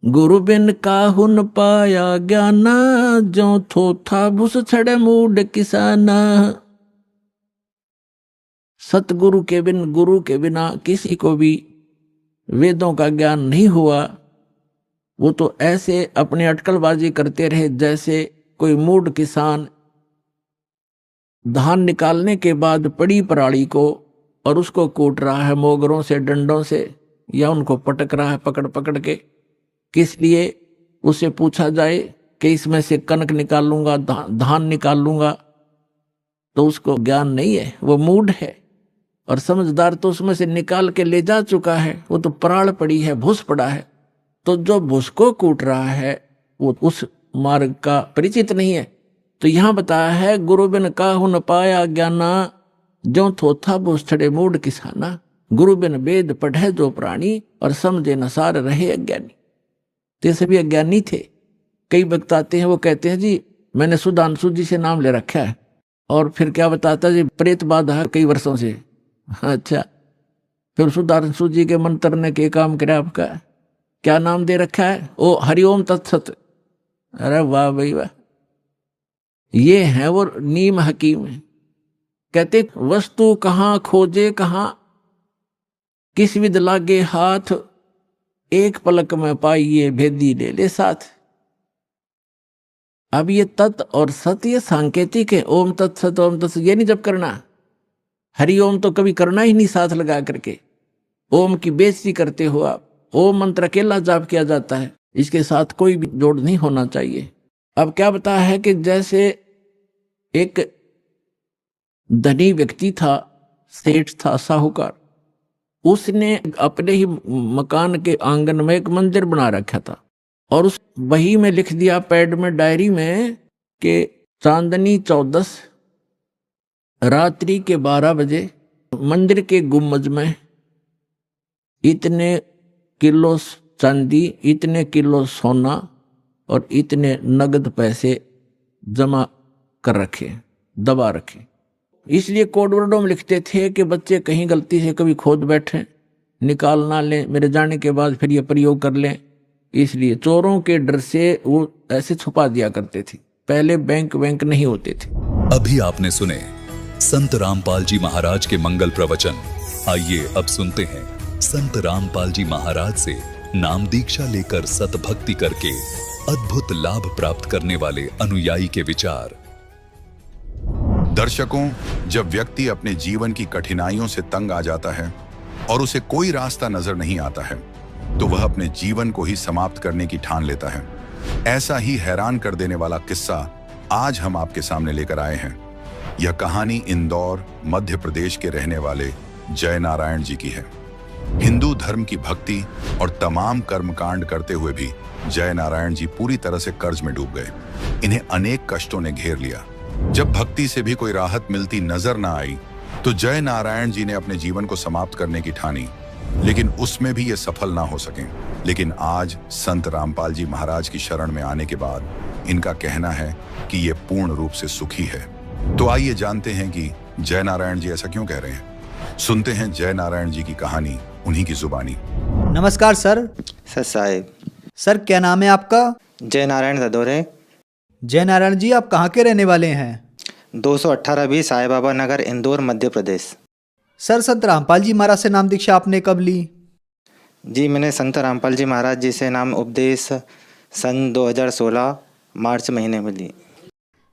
गुरु बिन काहुन पाया ज्ञाना, जो थोथा भूस छड़े मूड किसाना। सतगुरु के बिन, गुरु के बिना किसी को भी वेदों का ज्ञान नहीं हुआ। वो तो ऐसे अपने अटकलबाजी करते रहे, जैसे कोई मूढ़ किसान धान निकालने के बाद पड़ी पराली को और उसको कूट रहा है मोगरों से, डंडों से, या उनको पटक रहा है पकड़ पकड़ के। किस लिए? उसे पूछा जाए कि इसमें से कनक निकाल लूंगा, धान निकाल लूंगा, तो उसको ज्ञान नहीं है, वो मूढ़ है। और समझदार तो उसमें से निकाल के ले जा चुका है, वो तो पराल पड़ी है, भूस पड़ा है। तो जो भूस को कूट रहा है वो उस मार्ग का परिचित नहीं है। तो यहां बताया है, गुरु बिन काहु न पाया ज्ञाना, जो थोथा भूस छड़े मूढ़ किसाना। गुरु बिन वेद पढ़े जो प्राणी, और समझे न सार रहे अज्ञानी। तो सभी अज्ञानी थे। कई वक्त आते हैं, वो कहते हैं जी मैंने सुधांशु जी से नाम ले रखा है, और फिर क्या बताता जी प्रेत बाधा है कई वर्षों से। अच्छा, फिर सुधांशु जी के मंत्र ने क्या काम करे आपका? क्या नाम दे रखा है? ओ हरिओम तत्सत। अरे वाह भाई वाह, ये है वो नीम हकीम। कहते वस्तु कहाँ खोजे कहाँ, किस विद लागे हाथ, एक पलक में पाइए भेदी ले ले साथ। अब ये तत् और सत ये सांकेतिक है। ओम तत्सत ओम तत्सत ये नहीं जप करना। हरि ओम तो कभी करना ही नहीं साथ लगा करके। ओम की बेइज्जती करते हो आप। ओम मंत्र अकेला जाप किया जाता है, इसके साथ कोई भी जोड़ नहीं होना चाहिए। अब क्या बता है कि जैसे एक धनी व्यक्ति था, सेठ था, साहूकार, उसने अपने ही मकान के आंगन में एक मंदिर बना रखा था और उस वही में लिख दिया पैड में, डायरी में, कि चांदनी 14 रात्रि के 12 बजे मंदिर के गुम्बज में इतने किलो चांदी, इतने किलो सोना और इतने नगद पैसे जमा कर रखे, दबा रखे। इसलिए कोड वर्डों में लिखते थे कि बच्चे कहीं गलती से कभी खोद बैठे, निकाल ना लें, मेरे जाने के बाद फिर ये प्रयोग कर लें। इसलिए चोरों के डर से वो ऐसे छुपा दिया करते थे। पहले बैंक नहीं होते थे। अभी आपने सुने संत रामपाल जी महाराज के मंगल प्रवचन। आइए अब सुनते हैं संत रामपाल जी महाराज से नाम दीक्षा लेकर सतभक्ति करके अद्भुत लाभ प्राप्त करने वाले अनुयायी के विचार। दर्शकों, जब व्यक्ति अपने जीवन की कठिनाइयों से तंग आ जाता है और उसे कोई रास्ता नजर नहीं आता है, तो वह अपने जीवन को ही समाप्त करने की ठान लेता है। ऐसा ही हैरान कर देने वाला किस्सा आज हम आपके सामने लेकर आए हैं। यह कहानी इंदौर, मध्य प्रदेश के रहने वाले जय नारायण जी की है। हिंदू धर्म की भक्ति और तमाम कर्मकांड करते हुए भी जय नारायण जी पूरी तरह से कर्ज में डूब गए। इन्हें अनेक कष्टों ने घेर लिया। जब भक्ति से भी कोई राहत मिलती नजर न आई, तो जय नारायण जी ने अपने जीवन को समाप्त करने की ठानी, लेकिन उसमें भी ये सफल ना हो सके। लेकिन आज संत रामपाल जी महाराज की शरण में आने के बाद इनका कहना है कि ये पूर्ण रूप से सुखी है। तो आइए जानते हैं कि जय नारायण जी ऐसा क्यों कह रहे हैं। सुनते हैं जय नारायण जी की कहानी उन्हीं की जुबानी। नमस्कार सर। सर साहेब। सर क्या नाम है आपका? जय नारायण ददोरे। जय नारायण जी आप कहाँ के रहने वाले हैं? 218 बी साई बाबा नगर, इंदौर, मध्य प्रदेश। सर संत रामपाल जी महाराज से नाम दीक्षा आपने कब ली? जी मैंने संत रामपाल जी महाराज जी से नाम उपदेश सन 2016 मार्च महीने में ली।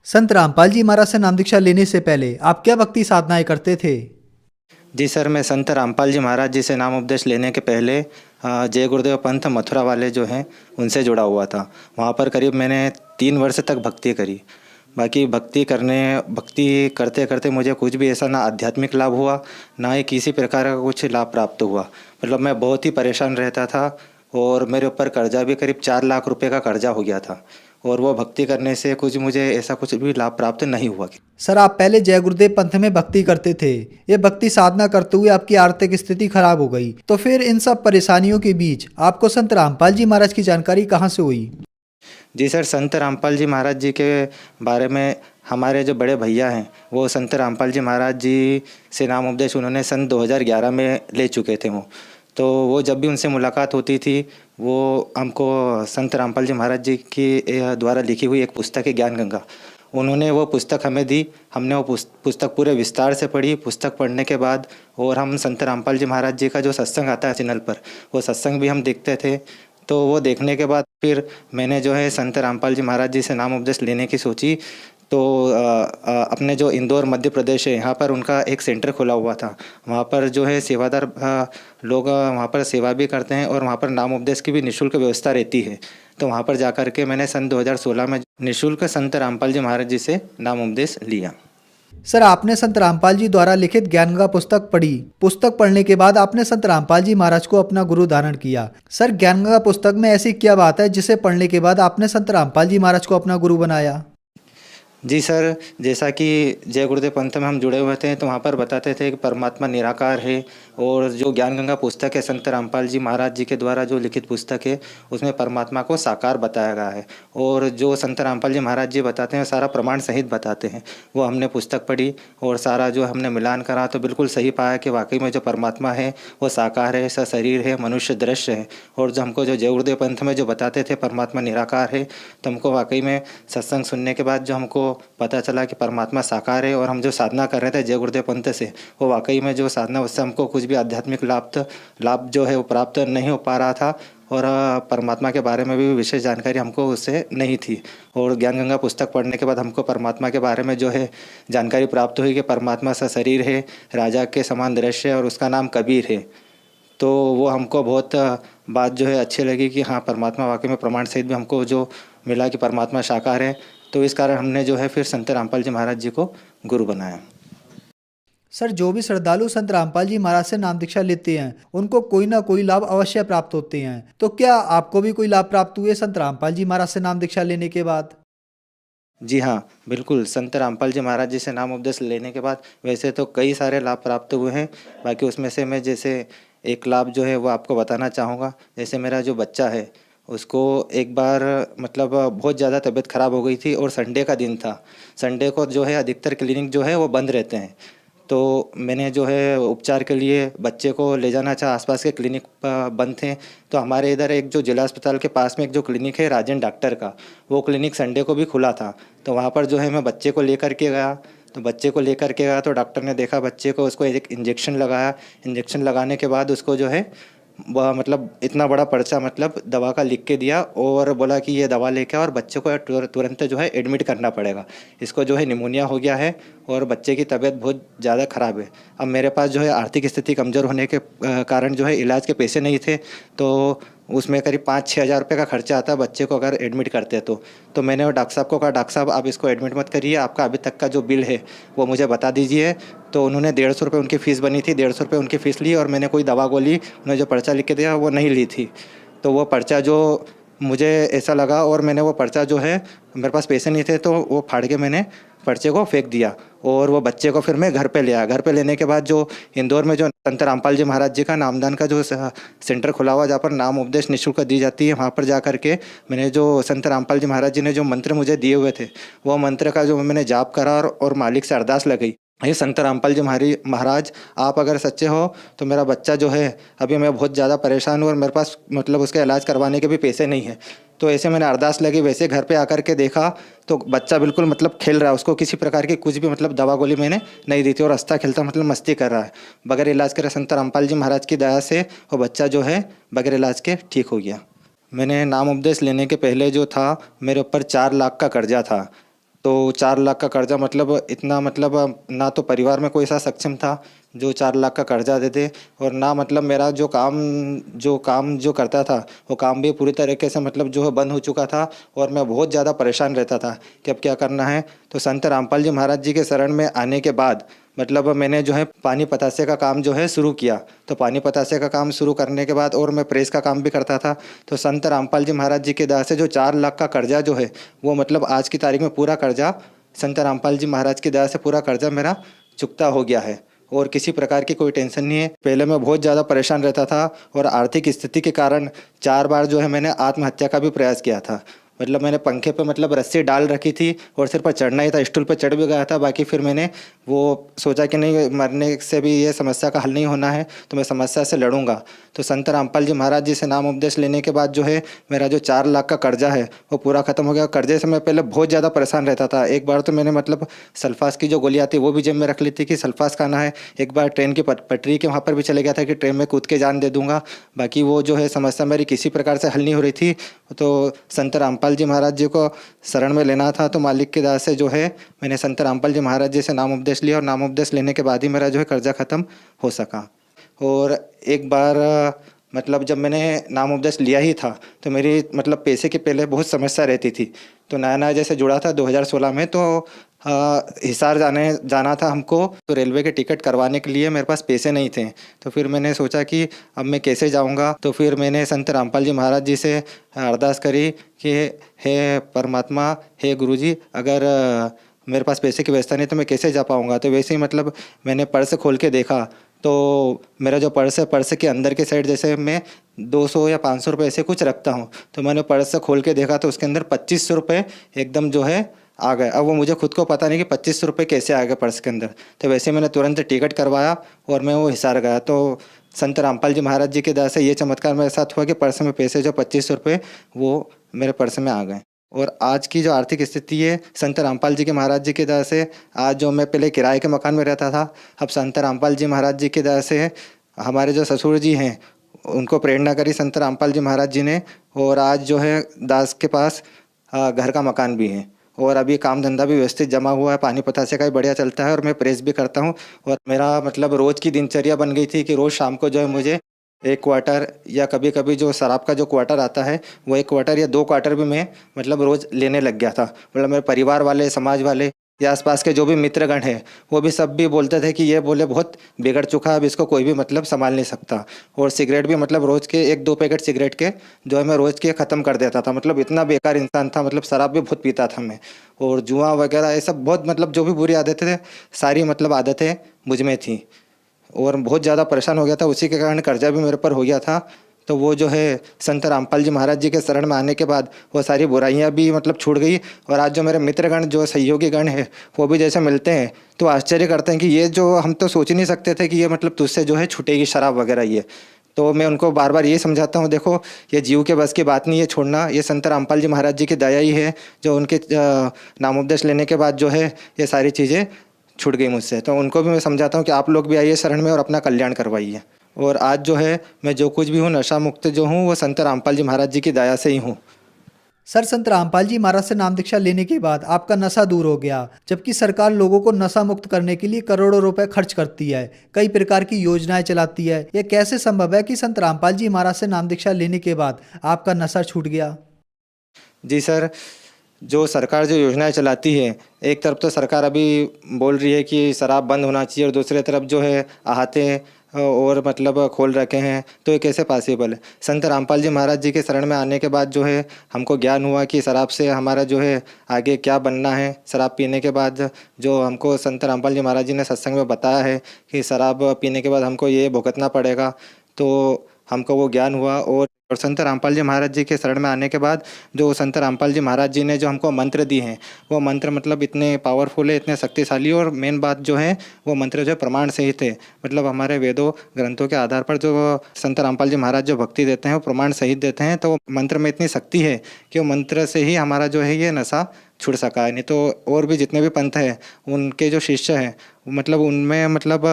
संत रामपाल जी महाराज से नाम दीक्षा लेने से पहले आप क्या भक्ति साधनाएं करते थे? जी सर, मैं संत रामपाल जी महाराज जी से नाम उपदेश लेने के पहले जय गुरुदेव पंथ मथुरा वाले जो हैं उनसे जुड़ा हुआ था। वहाँ पर करीब मैंने 3 वर्ष तक भक्ति करी। बाकी भक्ति करते करते मुझे कुछ भी ऐसा ना आध्यात्मिक लाभ हुआ, ना ही किसी प्रकार का कुछ लाभ प्राप्त हुआ। मतलब मैं बहुत ही परेशान रहता था और मेरे ऊपर कर्जा भी करीब 4 लाख रुपए का कर्जा हो गया था और वो भक्ति करने से मुझे ऐसा कुछ भी लाभ प्राप्त नहीं हुआ। सर आप पहले जय गुरुदेव पंथ में भक्ति करते थे, ये भक्ति साधना करते हुए आपकी आर्थिक स्थिति खराब हो गई, तो फिर इन सब परेशानियों के बीच आपको संत रामपाल जी महाराज की जानकारी कहाँ से हुई? जी सर, संत रामपाल जी महाराज जी के बारे में हमारे जो बड़े भैया हैं वो संत रामपाल जी महाराज जी से नाम उपदेश उन्होंने सन 2011 में ले चुके थे। तो वो जब भी उनसे मुलाकात होती थी वो हमको संत रामपाल जी महाराज जी की द्वारा लिखी हुई एक पुस्तक है ज्ञान गंगा, उन्होंने वो पुस्तक हमें दी। हमने वो पुस्तक पूरे विस्तार से पढ़ी। पुस्तक पढ़ने के बाद और हम संत रामपाल जी महाराज जी का जो सत्संग आता है चैनल पर, वो सत्संग भी हम देखते थे। तो वो देखने के बाद फिर मैंने जो है संत रामपाल जी महाराज जी से नाम उपदेश लेने की सोची। तो अपने जो इंदौर मध्य प्रदेश है यहाँ पर उनका एक सेंटर खुला हुआ था। वहाँ पर जो है सेवादार लोग वहाँ पर सेवा भी करते हैं और वहाँ पर नाम उपदेश की भी निःशुल्क व्यवस्था रहती है। तो वहाँ पर जाकर के मैंने सन 2016 में निःशुल्क संत रामपाल जी महाराज जी से नाम उपदेश लिया। सर आपने संत रामपाल जी द्वारा लिखित ज्ञान गंगा पुस्तक पढ़ी। पुस्तक पढ़ने के बाद आपने संत रामपाल जी महाराज को अपना गुरु धारण किया। सर ज्ञान गंगा पुस्तक में ऐसी क्या बात है जिसे पढ़ने के बाद आपने संत रामपाल जी महाराज को अपना गुरु बनाया? जी सर, जैसा कि जय गुरुदेव पंथ में हम जुड़े हुए थे तो वहाँ पर बताते थे कि परमात्मा निराकार है और जो ज्ञान गंगा पुस्तक है संत रामपाल जी महाराज जी के द्वारा जो लिखित पुस्तक है उसमें परमात्मा को साकार बताया गया है और जो संत रामपाल जी महाराज जी बताते हैं सारा प्रमाण सहित बताते हैं। वो हमने पुस्तक पढ़ी और सारा जो हमने मिलान करा तो बिल्कुल सही पाया कि वाकई में जो परमात्मा है वो साकार है, सशरीर है, मनुष्य दृश्य है। और जो हमको जो जय गुरुदेव पंथ में जो बताते थे परमात्मा निराकार है, तो हमको वाकई में सत्संग सुनने के बाद जो हमको पता चला कि परमात्मा साकार है और हम जो साधना कर रहे थे जय गुरुदेव पंथ से, वो वाकई में जो साधना उससे हमको कुछ भी आध्यात्मिक लाभ जो है वो प्राप्त नहीं हो पा रहा था और परमात्मा के बारे में भी विशेष जानकारी हमको उससे नहीं थी। और ज्ञान गंगा पुस्तक पढ़ने के बाद हमको परमात्मा के बारे में जो है जानकारी प्राप्त हुई कि परमात्मा सा शरीर है, राजा के समान दृश्य है और उसका नाम कबीर है। तो वो हमको बहुत बात जो है अच्छी लगी कि हाँ, परमात्मा वाकई में प्रमाण सहित भी हमको जो मिला कि परमात्मा साकार है। तो इस कारण हमने जो है फिर संत रामपाल जी महाराज जी को गुरु बनाया। सर, जो भी श्रद्धालु संत रामपाल जी महाराज से नाम दीक्षा लेते हैं उनको कोई ना कोई लाभ अवश्य प्राप्त होते हैं, तो क्या आपको भी कोई लाभ प्राप्त हुए संत रामपाल जी महाराज से नाम दीक्षा लेने के बाद? जी हाँ, बिल्कुल। संत रामपाल जी महाराज जी से नाम उपदेश लेने के बाद वैसे तो कई सारे लाभ प्राप्त हुए हैं। बाकी उसमें से मैं जैसे एक लाभ जो है वो आपको बताना चाहूँगा। जैसे मेरा जो बच्चा है उसको एक बार मतलब बहुत ज़्यादा तबीयत ख़राब हो गई थी और संडे का दिन था। संडे को जो है अधिकतर क्लिनिक जो है वो बंद रहते हैं। तो मैंने जो है उपचार के लिए बच्चे को ले जाना चाहा, आसपास के क्लिनिक बंद थे। तो हमारे इधर एक जो जिला अस्पताल के पास में एक जो क्लिनिक है राजन डॉक्टर का, वो क्लिनिक संडे को भी खुला था। तो वहाँ पर जो है मैं बच्चे को लेकर के गया। तो बच्चे को लेकर के गया तो डॉक्टर ने देखा बच्चे को, उसको एक इंजेक्शन लगाया। इंजेक्शन लगाने के बाद उसको जो है वह मतलब इतना बड़ा पर्चा मतलब दवा का लिख के दिया और बोला कि ये दवा लेके और बच्चे को तुरंत जो है एडमिट करना पड़ेगा। इसको जो है निमोनिया हो गया है और बच्चे की तबीयत बहुत ज़्यादा ख़राब है। अब मेरे पास जो है आर्थिक स्थिति कमज़ोर होने के कारण जो है इलाज के पैसे नहीं थे। तो उसमें करीब 5-6 हज़ार रुपये का खर्चा आता है बच्चे को अगर एडमिट करते तो मैंने वो डॉक्टर साहब को कहा, डॉक्टर साहब आप इसको एडमिट मत करिए, आपका अभी तक का जो बिल है वो मुझे बता दीजिए। तो उन्होंने 150 रुपये उनकी फ़ीस बनी थी, 150 रुपये उनकी फ़ीस ली और मैंने कोई दवा गोली उन्होंने जो पर्चा लिख के दिया वो नहीं ली थी। तो वो पर्चा जो मुझे ऐसा लगा और मैंने वो पर्चा जो है, मेरे पास पैसे नहीं थे तो वो फाड़ के मैंने पर्चे को फेंक दिया और वो बच्चे को फिर मैं घर पे ले आया। घर पे लेने के बाद जो इंदौर में जो संत रामपाल जी महाराज जी का नामदान का जो सेंटर खुला हुआ जहाँ पर नाम उपदेश निःशुल्क दी जाती है, वहाँ पर जा कर के मैंने जो संत रामपाल जी महाराज जी ने जो मंत्र मुझे दिए हुए थे वो मंत्र का जो मैंने जाप करा और मालिक से अरदास लगाई, ये संत रामपाल जी महाराज आप अगर सच्चे हो तो मेरा बच्चा जो है, अभी मैं बहुत ज़्यादा परेशान हूँ और मेरे पास मतलब उसका इलाज करवाने के भी पैसे नहीं है। तो ऐसे मैंने अरदास लगी। वैसे घर पे आकर के देखा तो बच्चा बिल्कुल मतलब खेल रहा है, उसको किसी प्रकार की कुछ भी मतलब दवा गोली मैंने नहीं दी थी और हंसता खेलता मतलब मस्ती कर रहा है। बगैर इलाज करे संत रामपाल जी महाराज की दया से वो बच्चा जो है बगैर इलाज के ठीक हो गया। मैंने नाम उपदेश लेने के पहले जो था मेरे ऊपर 4 लाख का कर्जा था। तो 4 लाख का कर्जा मतलब इतना मतलब ना तो परिवार में कोई ऐसा सक्षम था जो 4 लाख का कर्जा दे दे और ना मतलब मेरा जो काम जो करता था वो काम भी पूरी तरीके से मतलब जो है बंद हो चुका था और मैं बहुत ज़्यादा परेशान रहता था कि अब क्या करना है। तो संत रामपाल जी महाराज जी के शरण में आने के बाद मतलब मैंने जो है पानी पतासे का काम जो है शुरू किया। तो पानी पतासे का काम शुरू करने के बाद और मैं प्रेस का काम भी करता था। तो संत रामपाल जी महाराज जी के दया से जो 4 लाख का कर्जा जो है वो मतलब आज की तारीख में पूरा कर्जा संत रामपाल जी महाराज की दया से पूरा कर्जा मेरा चुकता हो गया है और किसी प्रकार की कोई टेंशन नहीं है। पहले मैं बहुत ज़्यादा परेशान रहता था और आर्थिक स्थिति के कारण 4 बार जो है मैंने आत्महत्या का भी प्रयास किया था। मतलब मैंने पंखे पे मतलब रस्सी डाल रखी थी और सिर पर चढ़ना ही था, स्टूल पर चढ़ भी गया था। बाकी फिर मैंने वो सोचा कि नहीं, मरने से भी ये समस्या का हल नहीं होना है तो मैं समस्या से लड़ूंगा। तो संत रामपाल जी महाराज जी से नाम उपदेश लेने के बाद जो है मेरा जो 4 लाख का कर्जा है वो पूरा ख़त्म हो गया। कर्जे से मैं पहले बहुत ज़्यादा परेशान रहता था। एक बार तो मैंने मतलब सल्फास की जो गोली आती है वो भी जेब में रख ली थी कि सल्फास खाना है। एक बार ट्रेन की पटरी के वहाँ पर भी चले गया था कि ट्रेन में कूद के जान दे दूंगा। बाकी वो जो है समस्या मेरी किसी प्रकार से हल नहीं हो रही थी। तो संत रामपाल जी महाराज जी को शरण में लेना था तो मालिक की दया से जो है मैंने संत रामपाल जी महाराज जी से नाम उपदेश लिया और नाम उपदेश लेने के बाद ही मेरा जो है कर्जा ख़त्म हो सका। और एक बार मतलब जब मैंने नाम उपदेश लिया ही था तो मेरी मतलब पैसे की पहले बहुत समस्या रहती थी। तो नया जैसे जुड़ा था 2016 में तो हिसार जाना था हमको। तो रेलवे के टिकट करवाने के लिए मेरे पास पैसे नहीं थे। तो फिर मैंने सोचा कि अब मैं कैसे जाऊंगा। तो फिर मैंने संत रामपाल जी महाराज जी से अरदास करी कि हे परमात्मा, हे गुरुजी, अगर मेरे पास पैसे की व्यवस्था नहीं तो मैं कैसे जा पाऊंगा। तो वैसे ही मतलब मैंने पर्स खोल के देखा तो मेरा जो पर्स है, पर्स के अंदर के साइड जैसे मैं 200 या 500 रुपये ऐसे कुछ रखता हूँ। तो मैंने पर्स से खोल के देखा तो उसके अंदर 2500 रुपये एकदम जो है आ गए। अब वो मुझे खुद को पता नहीं कि 2500 रुपये कैसे आ गए पर्स के अंदर। तो वैसे मैंने तुरंत टिकट करवाया और मैं वो हिसार गया। तो संत रामपाल जी महाराज जी की दया से ये चमत्कार मेरे साथ हुआ कि पर्स में पैसे जो 2500 रुपये वो मेरे पर्स में आ गए। और आज की जो आर्थिक स्थिति है संत रामपाल जी के महाराज जी की दया से, आज जो मैं पहले किराए के मकान में रहता था, अब संत रामपाल जी महाराज जी की दया से हमारे जो ससुर जी हैं उनको प्रेरणा करी संत रामपाल जी महाराज जी ने, और आज जो है दास के पास घर का मकान भी है और अभी काम धंधा भी व्यवस्थित जमा हुआ है, पानी पतासे का भी बढ़िया चलता है और मैं प्रेस भी करता हूँ। और मेरा मतलब रोज़ की दिनचर्या बन गई थी कि रोज़ शाम को जो है मुझे 1 क्वार्टर या कभी कभी जो शराब का जो क्वार्टर आता है वो 1 क्वार्टर या 2 क्वार्टर भी मैं मतलब रोज़ लेने लग गया था। मतलब मेरे परिवार वाले, समाज वाले या आसपास के जो भी मित्रगण हैं वो भी सब भी बोलते थे कि ये बोले बहुत बिगड़ चुका है, अब इसको कोई भी मतलब संभाल नहीं सकता। और सिगरेट भी मतलब रोज़ के 1-2 पैकेट सिगरेट के जो है मैं रोज़ के ख़त्म कर देता था। मतलब इतना बेकार इंसान था, मतलब शराब भी बहुत पीता था मैं, और जुआ वगैरह ये सब बहुत मतलब जो भी बुरी आदतें थे सारी मतलब आदतें मुझ में थी और बहुत ज़्यादा परेशान हो गया था। उसी के कारण कर्जा भी मेरे पर हो गया था। तो वो जो है संत रामपाल जी महाराज जी के शरण में आने के बाद वो सारी बुराइयां भी मतलब छूट गई। और आज जो मेरे मित्रगण जो सहयोगी गण है वो भी जैसे मिलते हैं तो आश्चर्य करते हैं कि ये जो हम तो सोच ही नहीं सकते थे कि ये मतलब तुझसे जो है छूटेगी शराब वगैरह ये। तो मैं उनको बार बार ये समझाता हूँ, देखो ये जीव के बस की बात नहीं है छोड़ना, ये संत रामपाल जी महाराज जी की दया ही है जो उनके नामोपदेश लेने के बाद जो है ये सारी चीज़ें छूट गई मुझसे। तो उनको भी मैं समझाता हूँ कि आप लोग भी आइए शरण में और अपना कल्याण करवाइए। और आज जो है मैं जो कुछ भी हूँ नशा मुक्त जो हूँ वो संत रामपाल जी महाराज जी की दया से ही हूँ। सर, संत रामपाल जी महाराज से नाम दीक्षा लेने के बाद आपका नशा दूर हो गया, जबकि सरकार लोगों को नशा मुक्त करने के लिए करोड़ों रुपए खर्च करती है, कई प्रकार की योजनाएं चलाती है। यह कैसे संभव है कि संत रामपाल जी महाराज से नाम दीक्षा लेने के बाद आपका नशा छूट गया? जी सर, जो सरकार जो योजनाएं चलाती है, एक तरफ तो सरकार अभी बोल रही है कि शराब बंद होना चाहिए और दूसरी तरफ जो है आहते और मतलब खोल रखे हैं, तो ये कैसे पॉसिबल है? संत रामपाल जी महाराज जी के शरण में आने के बाद जो है हमको ज्ञान हुआ कि शराब से हमारा जो है आगे क्या बनना है। शराब पीने के बाद जो हमको संत रामपाल जी महाराज जी ने सत्संग में बताया है कि शराब पीने के बाद हमको ये भुगतना पड़ेगा, तो हमको वो ज्ञान हुआ। और संत रामपाल जी महाराज जी के शरण में आने के बाद जो संत रामपाल जी महाराज जी ने जो हमको मंत्र दिए हैं वो मंत्र मतलब इतने पावरफुल है, इतने शक्तिशाली, और मेन बात जो है वो मंत्र जो है प्रमाण सहित है। मतलब हमारे वेदों ग्रंथों के आधार पर जो संत रामपाल जी महाराज जो भक्ति देते हैं वो प्रमाण सहित देते हैं। तो मंत्र में इतनी शक्ति है कि वो मंत्र से ही हमारा जो है ये नशा छुड़ सका है। नहीं तो और भी जितने भी पंथ हैं उनके जो शिष्य हैं मतलब उनमें मतलब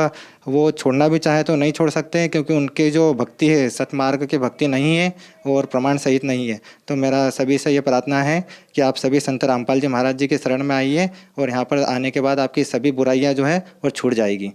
वो छोड़ना भी चाहे तो नहीं छोड़ सकते हैं, क्योंकि उनके जो भक्ति है सतमार्ग की भक्ति नहीं है और प्रमाण सहित नहीं है। तो मेरा सभी से ये प्रार्थना है कि आप सभी संत रामपाल जी महाराज जी के शरण में आइए और यहाँ पर आने के बाद आपकी सभी बुराइयाँ जो है वो छूट जाएगी।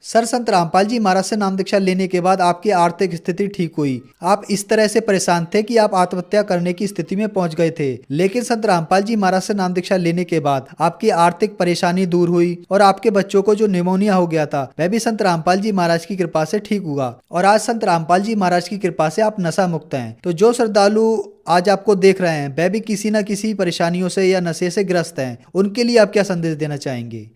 सर, संत रामपाल जी महाराज से नाम दीक्षा लेने के बाद आपकी आर्थिक स्थिति ठीक हुई। आप इस तरह से परेशान थे कि आप आत्महत्या करने की स्थिति में पहुंच गए थे, लेकिन संत रामपाल जी महाराज से नाम दीक्षा लेने के बाद आपकी आर्थिक परेशानी दूर हुई और आपके बच्चों को जो निमोनिया हो गया था वह भी संत रामपाल जी महाराज की कृपा से ठीक हुआ और आज संत रामपाल जी महाराज की कृपा से आप नशा मुक्त हैं। तो जो श्रद्धालु आज आपको देख रहे हैं वह भी किसी न किसी परेशानियों से या नशे से ग्रस्त हैं, उनके लिए आप क्या संदेश देना चाहेंगे?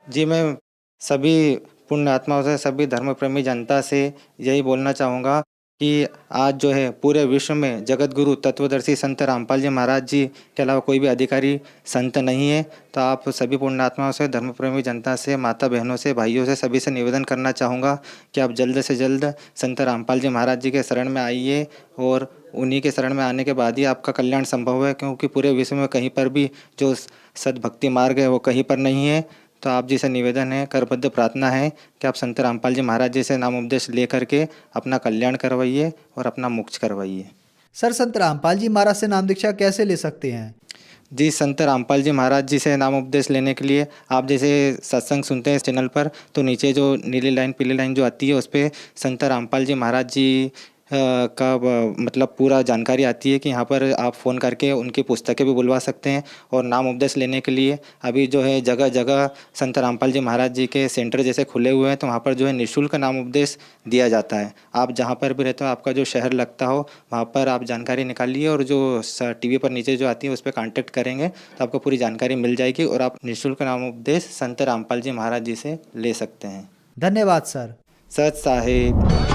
जी, मैं सभी पुण्य आत्माओं से, सभी धर्म प्रेमी जनता से यही बोलना चाहूँगा कि आज जो है पूरे विश्व में जगत गुरु तत्वदर्शी संत रामपाल जी महाराज जी के अलावा कोई भी अधिकारी संत नहीं है। तो आप सभी पुण्य आत्माओं से, धर्म प्रेमी जनता से, माता बहनों से, भाइयों से, सभी से निवेदन करना चाहूँगा कि आप जल्द से जल्द संत रामपाल जी महाराज जी के शरण में आइए और उन्हीं के शरण में आने के बाद ही आपका कल्याण संभव है, क्योंकि पूरे विश्व में कहीं पर भी जो सद्भक्ति मार्ग है वो कहीं पर नहीं है। तो आप जी से निवेदन है, करबद्ध प्रार्थना है कि आप संत रामपाल जी महाराज जी से नाम उपदेश ले करके अपना कल्याण करवाइए और अपना मोक्ष करवाइए। सर, संत रामपाल जी महाराज से नाम दीक्षा कैसे ले सकते हैं? जी, संत रामपाल जी महाराज जी से नाम उपदेश लेने के लिए आप जैसे सत्संग सुनते हैं इस चैनल पर, तो नीचे जो नीली लाइन पीली लाइन जो आती है उस पर संत रामपाल जी महाराज जी का मतलब पूरा जानकारी आती है कि यहाँ पर आप फ़ोन करके उनकी पुस्तकें भी बुलवा सकते हैं। और नाम उपदेश लेने के लिए अभी जो है जगह जगह संत रामपाल जी महाराज जी के सेंटर जैसे खुले हुए हैं, तो वहाँ पर जो है निःशुल्क नाम उपदेश दिया जाता है। आप जहाँ पर भी रहते हो, आपका जो शहर लगता हो, वहाँ पर आप जानकारी निकालिए और जो टीवी पर नीचे जो आती है उस पर कॉन्टैक्ट करेंगे तो आपको पूरी जानकारी मिल जाएगी और आप निःशुल्क नाम उपदेश संत रामपाल जी महाराज जी से ले सकते हैं। धन्यवाद सर। सत साहिब।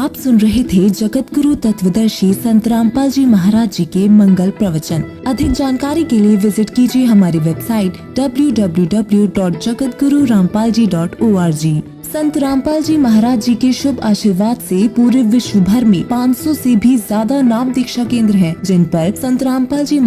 आप सुन रहे थे जगत गुरु तत्वदर्शी संत रामपाल जी महाराज जी के मंगल प्रवचन। अधिक जानकारी के लिए विजिट कीजिए हमारी वेबसाइट www.jagatgururampalji.org। संत रामपाल जी महाराज जी के शुभ आशीर्वाद से पूरे विश्व भर में 500 से भी ज्यादा नाम दीक्षा केंद्र हैं, जिन पर संत रामपाल जी